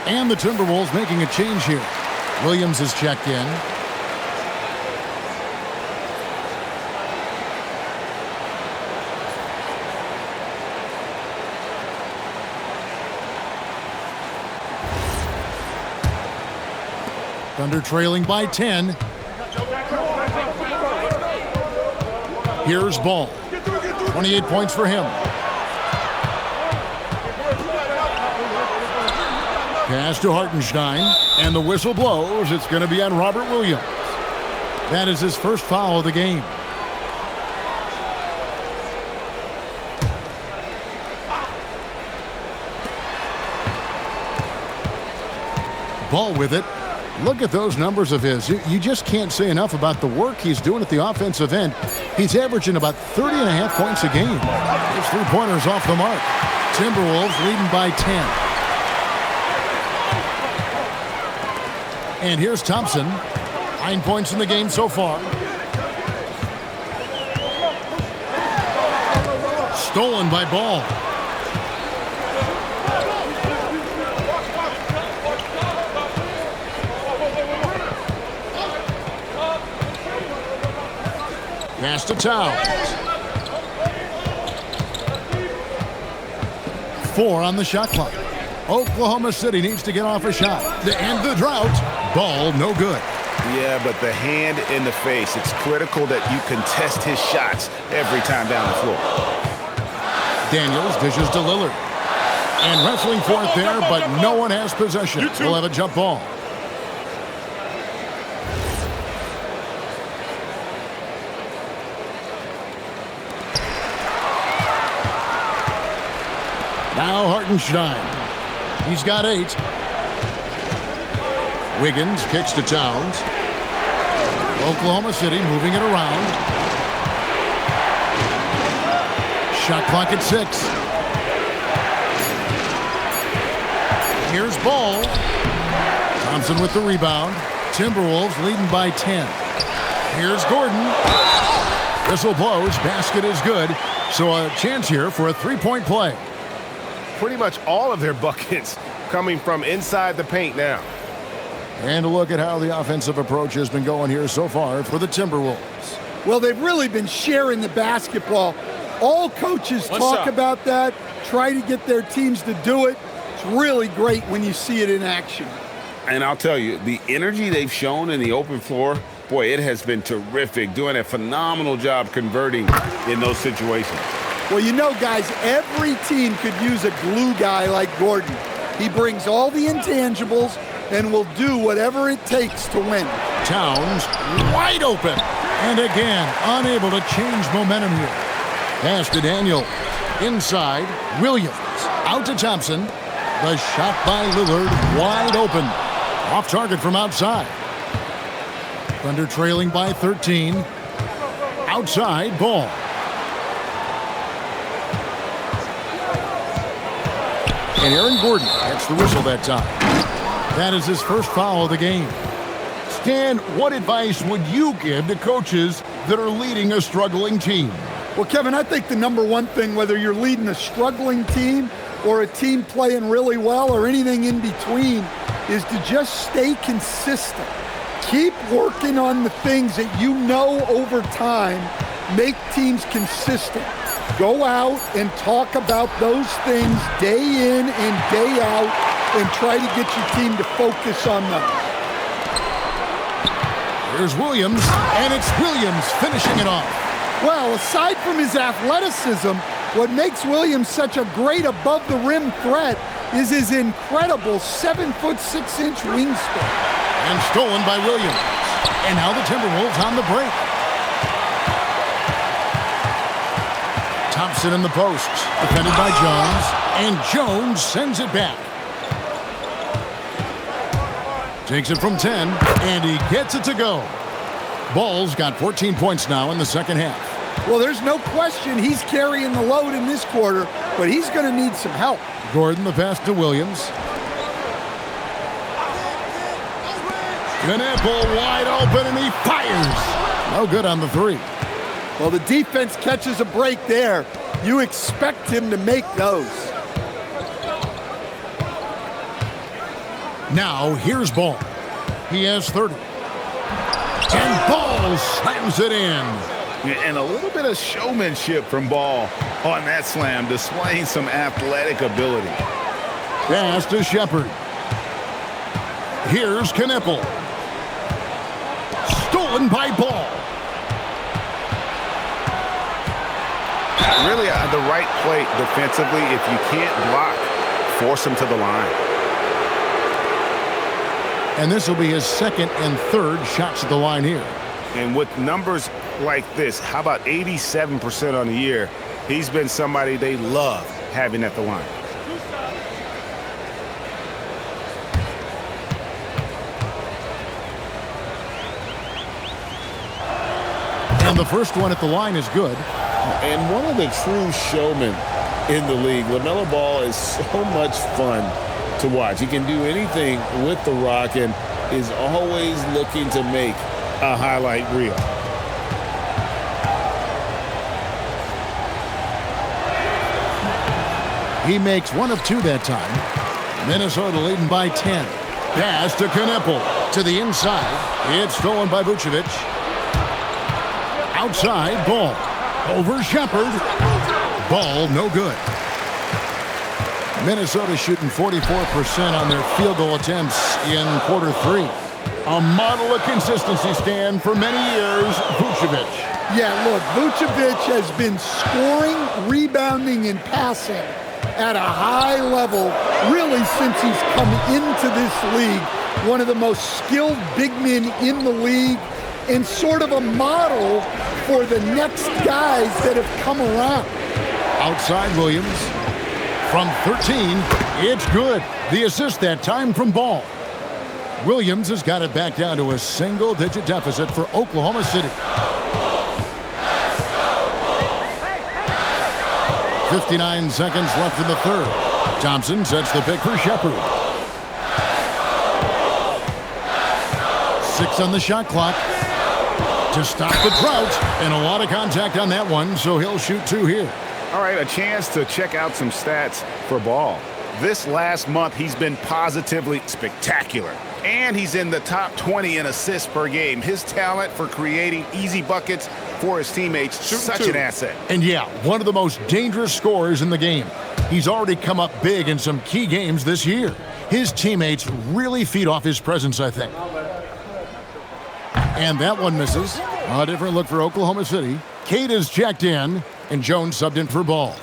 And the Timberwolves making a change here. Williams is checked in. Thunder trailing by 10. Here's Ball. 28 points for him. Pass to Hartenstein, and the whistle blows. It's going to be on Robert Williams. That is his first foul of the game. Ball with it. Look at those numbers of his. You just can't say enough about the work he's doing at the offensive end. He's averaging about 30.5 points a game. His three-pointers off the mark. Timberwolves leading by 10. And here's Thompson. 9 points in the game so far. Stolen by Ball. Pass to Towns. 4 on the shot clock. Oklahoma City needs to get off a shot to end the drought. Ball no good. Yeah, but the hand in the face, it's critical that you contest his shots every time down the floor. Daniels dishes to Lillard. And wrestling for it there, but no one has possession. We'll have a jump ball. Now Hartenstein. He's got 8. Wiggins kicks to Towns. Oklahoma City moving it around. Shot clock at 6. Here's Ball. Thompson with the rebound. Timberwolves leading by 10. Here's Gordon. Whistle blows. Basket is good. So a chance here for a three-point play. Pretty much all of their buckets coming from inside the paint now. And a look at how the offensive approach has been going here so far for the Timberwolves. Well, they've really been sharing the basketball. All coaches talk about that, try to get their teams to do it. It's really great when you see it in action. And I'll tell you, the energy they've shown in the open floor, boy, it has been terrific, doing a phenomenal job converting in those situations. Well, you know, guys, every team could use a glue guy like Gordon. He brings all the intangibles and will do whatever it takes to win. Towns wide open. And again, unable to change momentum here. Pass to Daniel. Inside, Williams. Out to Thompson. The shot by Lillard, wide open. Off target from outside. Thunder trailing by 13. Outside, Ball. And Aaron Gordon gets the whistle that time. That is his first foul of the game. Stan, what advice would you give to coaches that are leading a struggling team? Well, Kevin, I think the number one thing, whether you're leading a struggling team or a team playing really well or anything in between, is to just stay consistent. Keep working on the things that you know over time make teams consistent. Go out and talk about those things day in and day out and try to get your team to focus on them. Here's Williams, and it's Williams finishing it off. Well, aside from his athleticism, what makes Williams such a great above-the-rim threat is his incredible 7'6" wingspan. And stolen by Williams. And now the Timberwolves on the break. Thompson in the post, defended by Jones, and Jones sends it back. Takes it from 10, and he gets it to go. Ball's got 14 points now in the second half. Well, there's no question he's carrying the load in this quarter, but he's going to need some help. Gordon, the pass to Williams. Knapple wide open, and he fires. No good on the three. Well, the defense catches a break there. You expect him to make those. Now here's Ball. He has 30. And Ball slams it in. And a little bit of showmanship from Ball on that slam, displaying some athletic ability. Pass to Shepard. Here's Knipple. Stolen by Ball. Really the right play defensively. If you can't block, force him to the line. And this will be his second and third shots at the line here. And with numbers like this, how about 87% on the year? He's been somebody they love having at the line. And the first one at the line is good. And one of the true showmen in the league, LaMelo Ball is so much fun to watch. He can do anything with the rock and is always looking to make a highlight reel. He makes one of two that time. Minnesota leading by 10. Pass to Knipple. To the inside. It's stolen by Vucevic. Outside, Ball. Over Shepard. Ball, no good. Minnesota shooting 44% on their field goal attempts in quarter three. A model of consistency, Stan, for many years, Vucevic. Yeah, look, Vucevic has been scoring, rebounding, and passing at a high level really since he's come into this league. One of the most skilled big men in the league and sort of a model for the next guys that have come around. Outside Williams. From 13, it's good. The assist that time from Ball. Williams has got it back down to a single-digit deficit for Oklahoma City. 59 seconds left in the third. Thompson sets the pick for Shepard. 6 on the shot clock to stop the drought, and a lot of contact on that one, so he'll shoot 2 here. All right, a chance to check out some stats for Ball. This last month, he's been positively spectacular. And he's in the top 20 in assists per game. His talent for creating easy buckets for his teammates, such an asset. And yeah, one of the most dangerous scorers in the game. He's already come up big in some key games this year. His teammates really feed off his presence, I think. And that one misses. A different look for Oklahoma City. Cade is checked in, and Jones subbed in for Ball.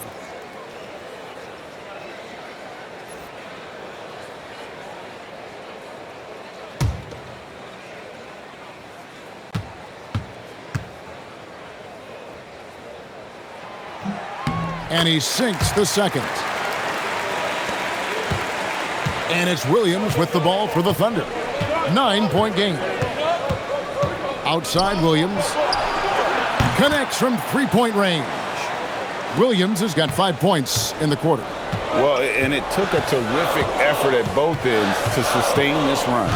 And he sinks the second. And it's Williams with the ball for the Thunder. 9-point game. Outside Williams. Connects from three-point range. Williams has got 5 points in the quarter. Well, and it took a terrific effort at both ends to sustain this run.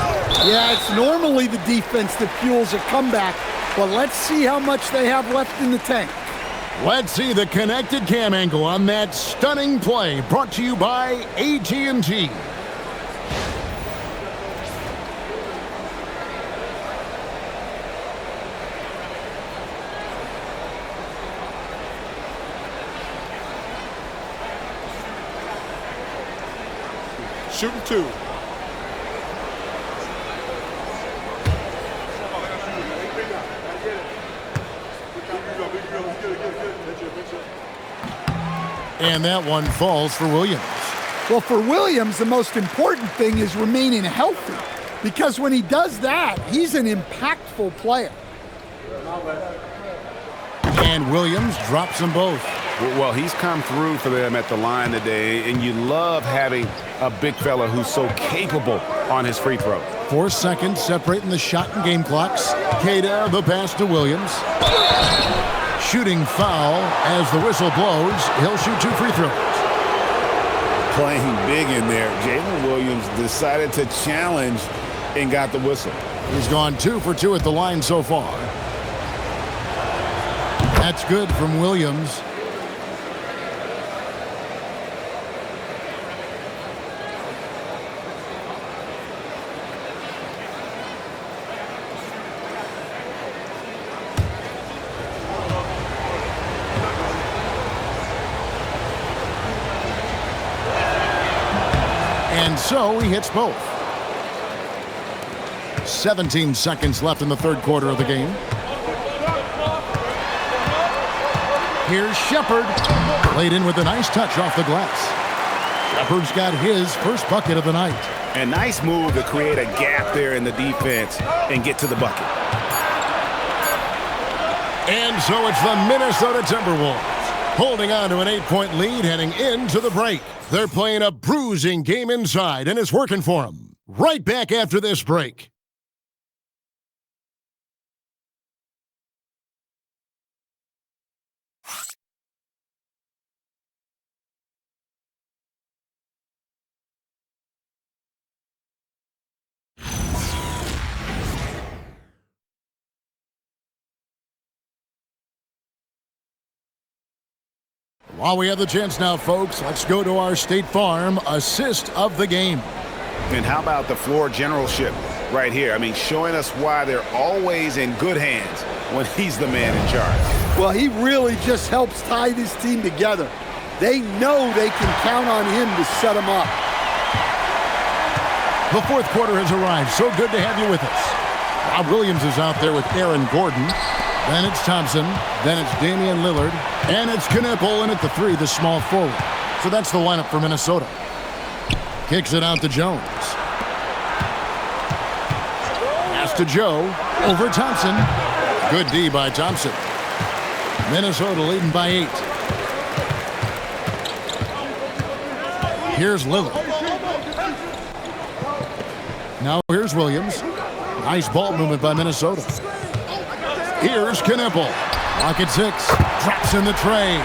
Yeah, it's normally the defense that fuels a comeback, but let's see how much they have left in the tank. Let's see the connected cam angle on that stunning play, brought to you by AT&T. Shooting 2. And that one falls for Williams. Well, for Williams, the most important thing is remaining healthy, because when he does that, he's an impactful player. And Williams drops them both. Well, he's come through for them at the line today, and you love having a big fella who's so capable on his free throw. 4 seconds separating the shot and game clocks. Queta, the pass to Williams. Shooting foul as the whistle blows. He'll shoot 2 free throws. Playing big in there. Jalen Williams decided to challenge and got the whistle. He's gone 2 for 2 at the line so far. That's good from Williams. so he hits both. 17 seconds left in the third quarter of the game. Here's Shepard. Played in with a nice touch off the glass. Shepard's got his first bucket of the night. A nice move to create a gap there in the defense and get to the bucket. And so it's the Minnesota Timberwolves holding on to an 8-point lead heading into the break. They're playing a bruising game inside, and it's working for them. Right back after this break. While we have the chance now, folks, let's go to our State Farm assist of the game. And how about the floor generalship right here? I mean, showing us why they're always in good hands when he's the man in charge. Well, he really just helps tie this team together. They know they can count on him to set them up. The fourth quarter has arrived. So good to have you with us. Rob Williams is out there with Aaron Gordon. Then it's Thompson. Then it's Damian Lillard. And it's Knipple in at the three, the small forward. So that's the lineup for Minnesota. Kicks it out to Jones. Pass to Joe. Over Thompson. Good D by Thompson. Minnesota leading by 8. Here's Lillard. Now here's Williams. Nice ball movement by Minnesota. Here's Knipple. Pocket 6. Drops in the tray.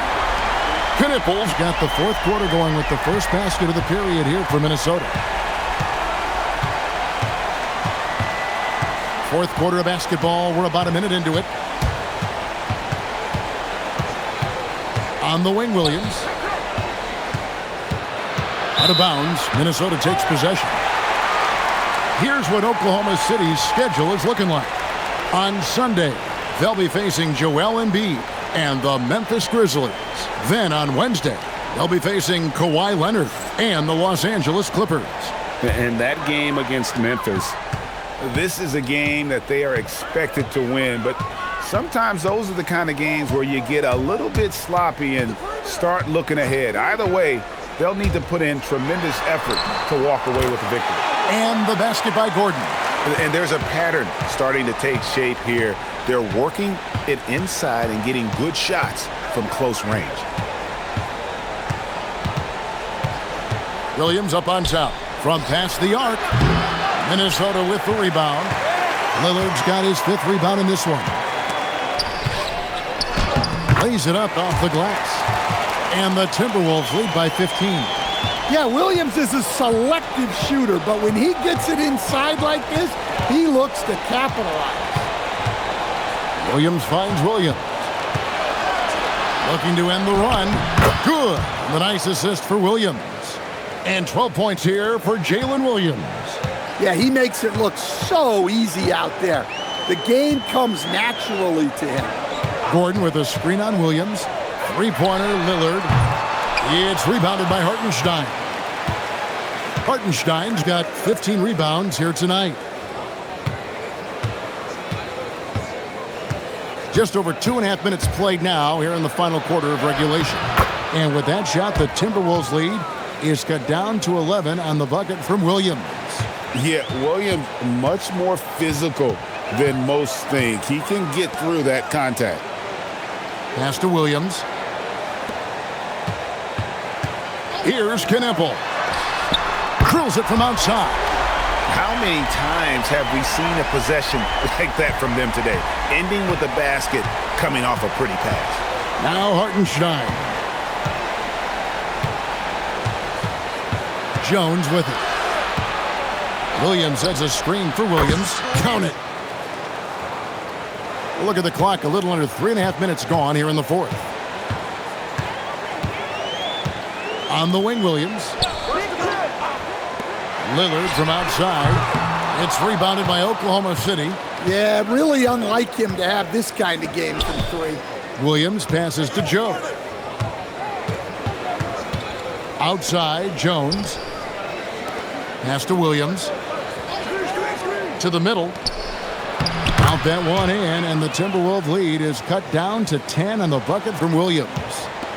Knipple's got the fourth quarter going with the first basket of the period here for Minnesota. Fourth quarter of basketball. We're about a minute into it. On the wing, Williams. Out of bounds. Minnesota takes possession. Here's what Oklahoma City's schedule is looking like. On Sunday, they'll be facing Joel Embiid and the Memphis Grizzlies. Then on Wednesday, they'll be facing Kawhi Leonard and the Los Angeles Clippers. And that game against Memphis, this is a game that they are expected to win, but sometimes those are the kind of games where you get a little bit sloppy and start looking ahead. Either way, they'll need to put in tremendous effort to walk away with the victory. And the basket by Gordon. And there's a pattern starting to take shape here. They're working it inside and getting good shots from close range. Williams up on top from past the arc. Minnesota with the rebound. Lillard's got his 5th rebound in this one. Lays it up off the glass. And the Timberwolves lead by 15. Yeah, Williams is a selective shooter, but when he gets it inside like this, he looks to capitalize. Williams finds Williams. Looking to end the run. Good. The nice assist for Williams. And 12 points here for Jalen Williams. Yeah, he makes it look so easy out there. The game comes naturally to him. Gordon with a screen on Williams. Three-pointer, Lillard. It's rebounded by Hartenstein. Hartenstein's got 15 rebounds here tonight. Just over 2.5 minutes played now here in the final quarter of regulation. And with that shot, the Timberwolves lead is cut down to 11 on the bucket from Williams. Yeah, Williams much more physical than most think. He can get through that contact. Pass to Williams. Here's Knipple. Drills it from outside. How many times have we seen a possession like that from them today? Ending with a basket, coming off a pretty pass. Now Hartenstein. Jones with it. Williams has a screen for Williams. Count it. Look at the clock. A little under 3.5 minutes gone here in the fourth. On the wing, Williams. Lillard from outside. It's rebounded by Oklahoma City. Yeah, really unlike him to have this kind of game from 3. Williams passes to Joe. Outside, Jones. Pass to Williams. To the middle. Out that one in, and the Timberwolves lead is cut down to 10 on the bucket from Williams.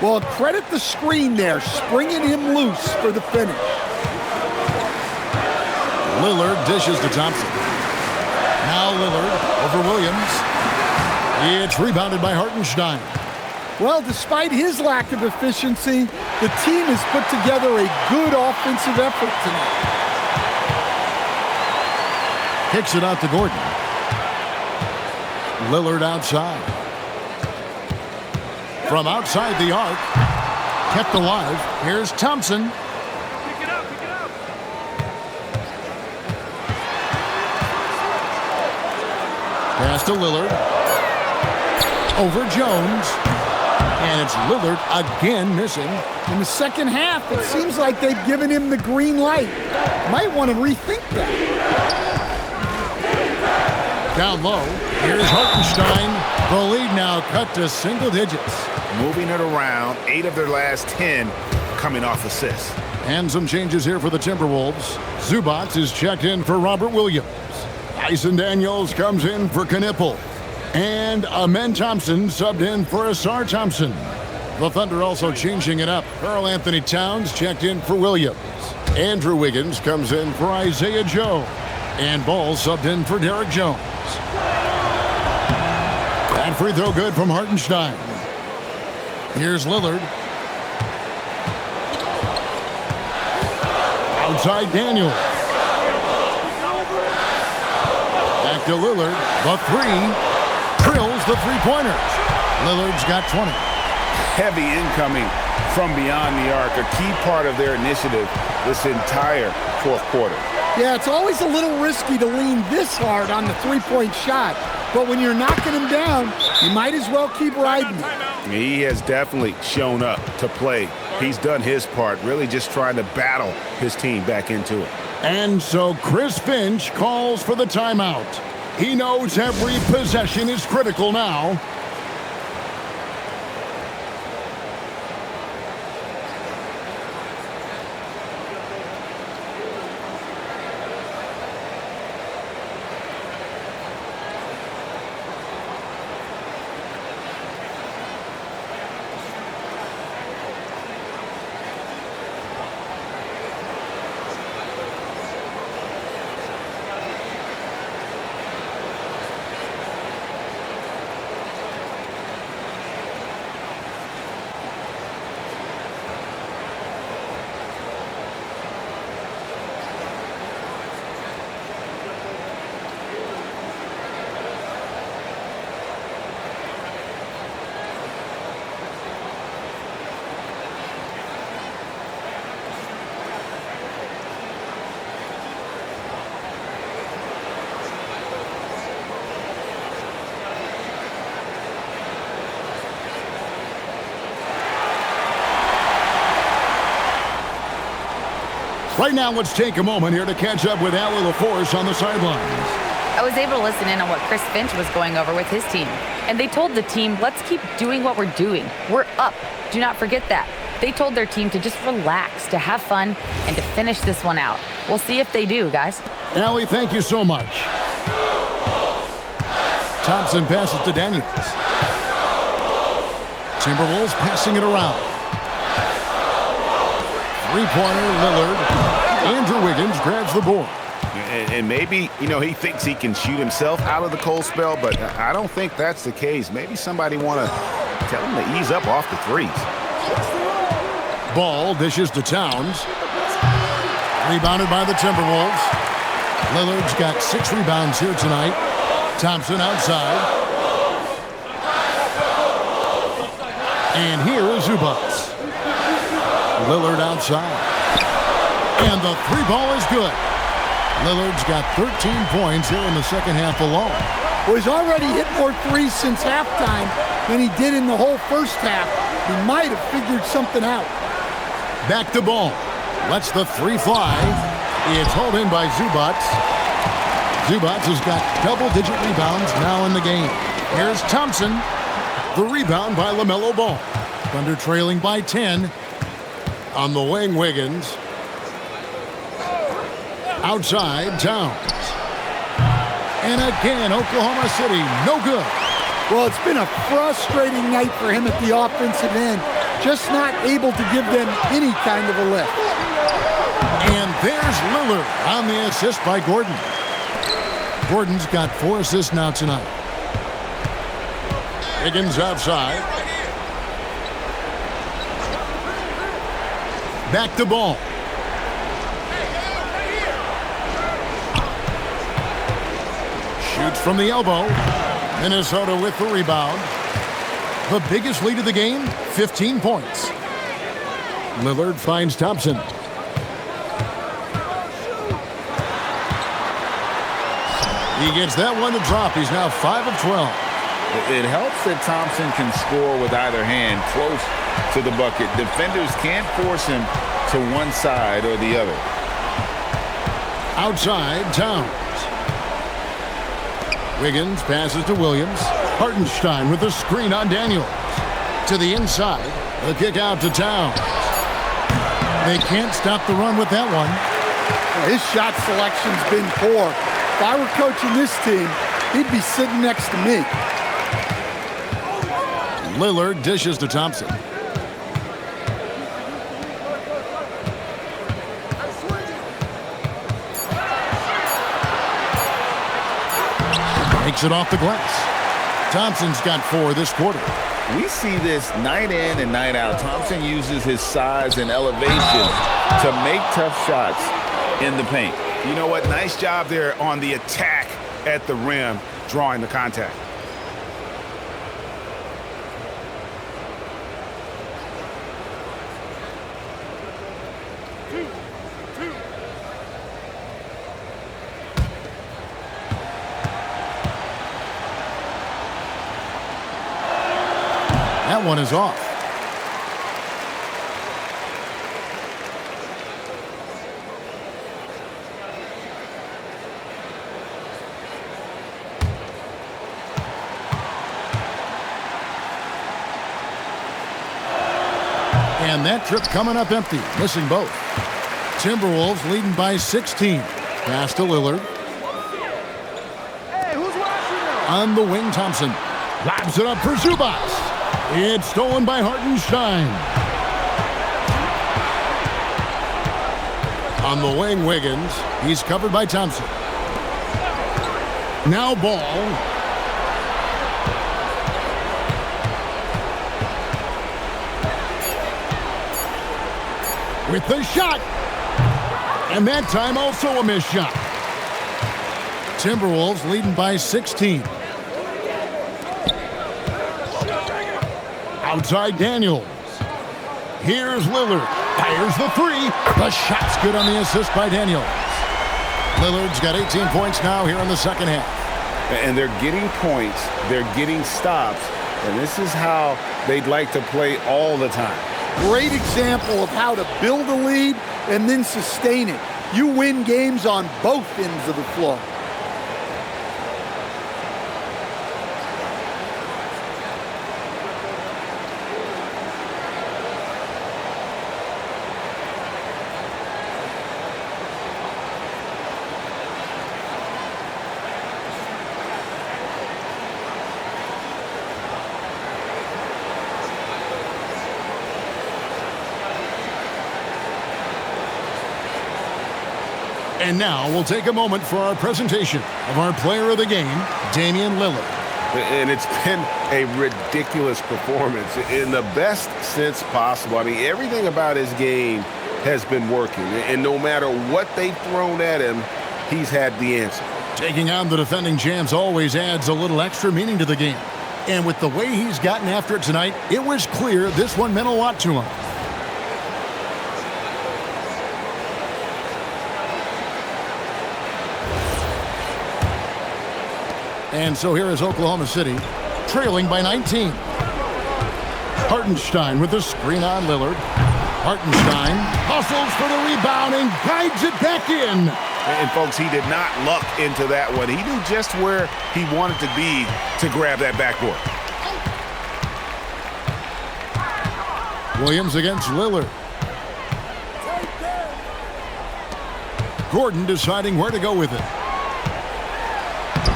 Well, credit the screen there, springing him loose for the finish. Lillard dishes to Thompson. Now Lillard over Williams. It's rebounded by Hartenstein. Well, despite his lack of efficiency, the team has put together a good offensive effort tonight. Kicks it out to Gordon. Lillard outside. From outside the arc. Kept alive. Here's Thompson. Pass to Lillard. Over Jones. And it's Lillard again missing. In the second half, it seems like they've given him the green light. Might want to rethink that. Down low. Here's Hartenstein. The lead now cut to single digits. Moving it around, 8 of their last 10 coming off assists. And some changes here for the Timberwolves. Zubac is checked in for Robert Williams. Tyson Daniels comes in for Knipple. And Amen Thompson subbed in for Asar Thompson. The Thunder also changing it up. Karl Anthony Towns checked in for Williams. Andrew Wiggins comes in for Isaiah Joe. And Ball subbed in for Derek Jones. That free throw good from Hartenstein. Here's Lillard. Outside Daniels. Back to Lillard. The three. Drills the three-pointers. Lillard's got 20. Heavy incoming from beyond the arc, a key part of their initiative this entire fourth quarter. Yeah, it's always a little risky to lean this hard on the three-point shot, but when you're knocking him down, you might as well keep riding. He has definitely shown up to play. He's done his part, really just trying to battle his team back into it. And so Chris Finch calls for the timeout. He knows every possession is critical now. Right now, let's take a moment here to catch up with Allie LaForce on the sidelines. I was able to listen in on what Chris Finch was going over with his team. And they told the team, let's keep doing what we're doing. We're up. Do not forget that. They told their team to just relax, to have fun, and to finish this one out. We'll see if they do, guys. Allie, thank you so much. Thompson passes to Daniels. Timberwolves passing it around. Three-pointer, Lillard. Andrew Wiggins grabs the board. And maybe, he thinks he can shoot himself out of the cold spell, but I don't think that's the case. Maybe somebody want to tell him to ease up off the threes. Ball dishes to Towns. Rebounded by the Timberwolves. Lillard's got 6 rebounds here tonight. Thompson outside. And here is Zubac. Lillard outside. And the 3-ball is good. Lillard's got 13 points here in the second half alone. Well, he's already hit more threes since halftime than he did in the whole first half. He might have figured something out. Back to Ball. Lets the 3 fly. It's hauled in by Zubac. Zubac has got double-digit rebounds now in the game. Here's Thompson. The rebound by LaMelo Ball. Thunder trailing by 10. On the wing, Wiggins. Outside, Towns. And again, Oklahoma City, no good. Well, it's been a frustrating night for him at the offensive end. Just not able to give them any kind of a lift. And there's Lillard on the assist by Gordon. Gordon's got 4 assists now tonight. Higgins outside. Back to ball. Shoots from the elbow. Minnesota with the rebound. The biggest lead of the game, 15 points. Lillard finds Thompson. He gets that one to drop. He's now 5 of 12. It helps that Thompson can score with either hand close to the bucket. Defenders can't force him to one side or the other. Outside, Towns. Wiggins passes to Williams. Hartenstein with the screen on Daniels. To the inside. The kick out to Towns. They can't stop the run with that one. His shot selection's been poor. If I were coaching this team, he'd be sitting next to me. Lillard dishes to Thompson. Makes it off the glass. Thompson's got 4 this quarter. We see this night in and night out. Thompson uses his size and elevation to make tough shots in the paint. You know what? Nice job there on the attack at the rim, drawing the contact. That one is off. And that trip coming up empty, missing both. Timberwolves leading by 16. Pass to Lillard. Hey, who's watching? On the wing, Thompson. Lobs it up for Zubas. It's stolen by Hartenstein. On the wing, Wiggins. He's covered by Thompson. Now ball. With the shot. And that time also a missed shot. Timberwolves leading by 16. Outside Daniels. Here's Lillard. Fires the 3. The shot's good on the assist by Daniels. Lillard's got 18 points now here in the second half. And they're getting points. They're getting stops. And this is how they'd like to play all the time. Great example of how to build a lead and then sustain it. You win games on both ends of the floor. And now we'll take a moment for our presentation of our player of the game, Damian Lillard. And it's been a ridiculous performance in the best sense possible. I mean, everything about his game has been working. And no matter what they've thrown at him, he's had the answer. Taking on the defending champs always adds a little extra meaning to the game. And with the way he's gotten after it tonight, it was clear this one meant a lot to him. And so here is Oklahoma City, trailing by 19. Hartenstein with the screen on Lillard. Hartenstein hustles for the rebound and guides it back in. And folks, he did not luck into that one. He knew just where he wanted to be to grab that backboard. Williams against Lillard. Gordon deciding where to go with it.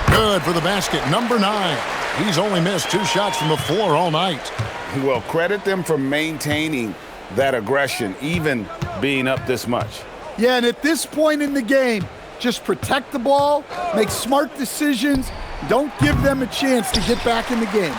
Good for the basket, number 9. He's only missed 2 shots from the floor all night. Well, credit them for maintaining that aggression, even being up this much. Yeah, and at this point in the game, just protect the ball, make smart decisions, don't give them a chance to get back in the game.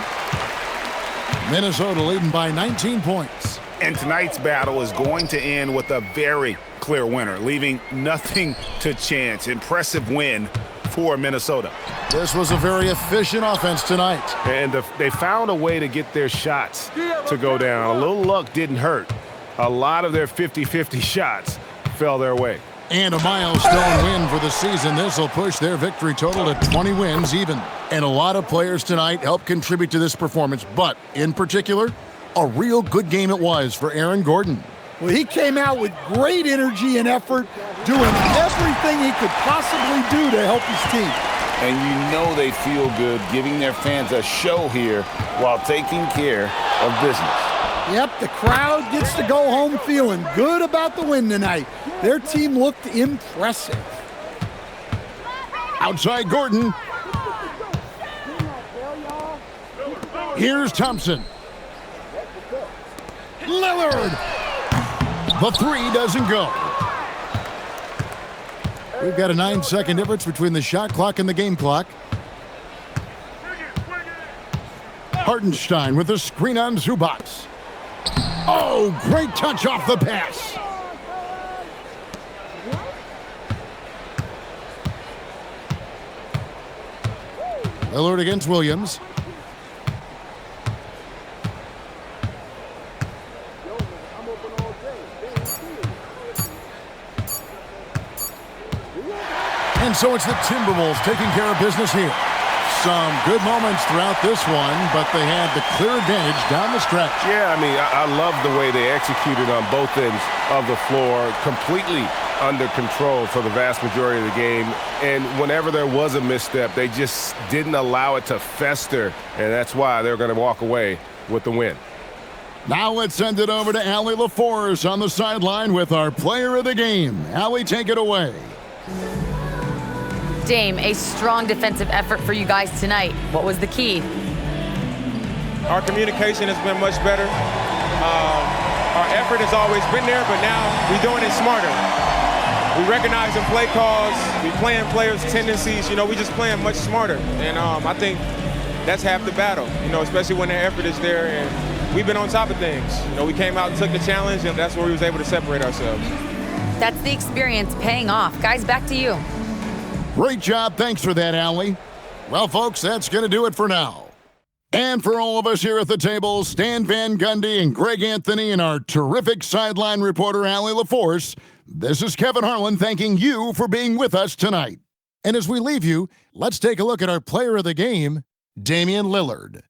Minnesota leading by 19 points. And tonight's battle is going to end with a very clear winner, leaving nothing to chance. Impressive win for Minnesota. This was a very efficient offense tonight. And they found a way to get their shots to go down. A little luck didn't hurt. A lot of their 50-50 shots fell their way. And a milestone win for the season. This will push their victory total to 20 wins even. And a lot of players tonight helped contribute to this performance, but in particular, a real good game it was for Aaron Gordon. Well, he came out with great energy and effort, doing everything he could possibly do to help his team. And you know they feel good giving their fans a show here while taking care of business. Yep, the crowd gets to go home feeling good about the win tonight. Their team looked impressive. Outside Gordon. Here's Thompson. Lillard. The 3 doesn't go. We've got a 9-second difference between the shot clock and the game clock. Hartenstein with a screen on Zubac. Oh, great touch off the pass. Lillard against Williams. And so it's the Timberwolves taking care of business here. Some good moments throughout this one, but they had the clear advantage down the stretch. Yeah, I mean, I love the way they executed on both ends of the floor, completely under control for the vast majority of the game. And whenever there was a misstep, they just didn't allow it to fester, and that's why they're going to walk away with the win. Now let's send it over to Allie LaForce on the sideline with our player of the game. Allie, take it away. Dame, a strong defensive effort for you guys tonight. What was the key? Our communication has been much better. Our effort has always been there, but now we're doing it smarter. We recognize in play calls, we playing players' tendencies. You know, we just playing much smarter. And I think that's half the battle, you know, especially when their effort is there. And we've been on top of things. You know, we came out and took the challenge, and that's where we was able to separate ourselves. That's the experience paying off. Guys, back to you. Great job. Thanks for that, Allie. Well, folks, that's going to do it for now. And for all of us here at the table, Stan Van Gundy and Greg Anthony and our terrific sideline reporter, Allie LaForce, this is Kevin Harlan thanking you for being with us tonight. And as we leave you, let's take a look at our player of the game, Damian Lillard.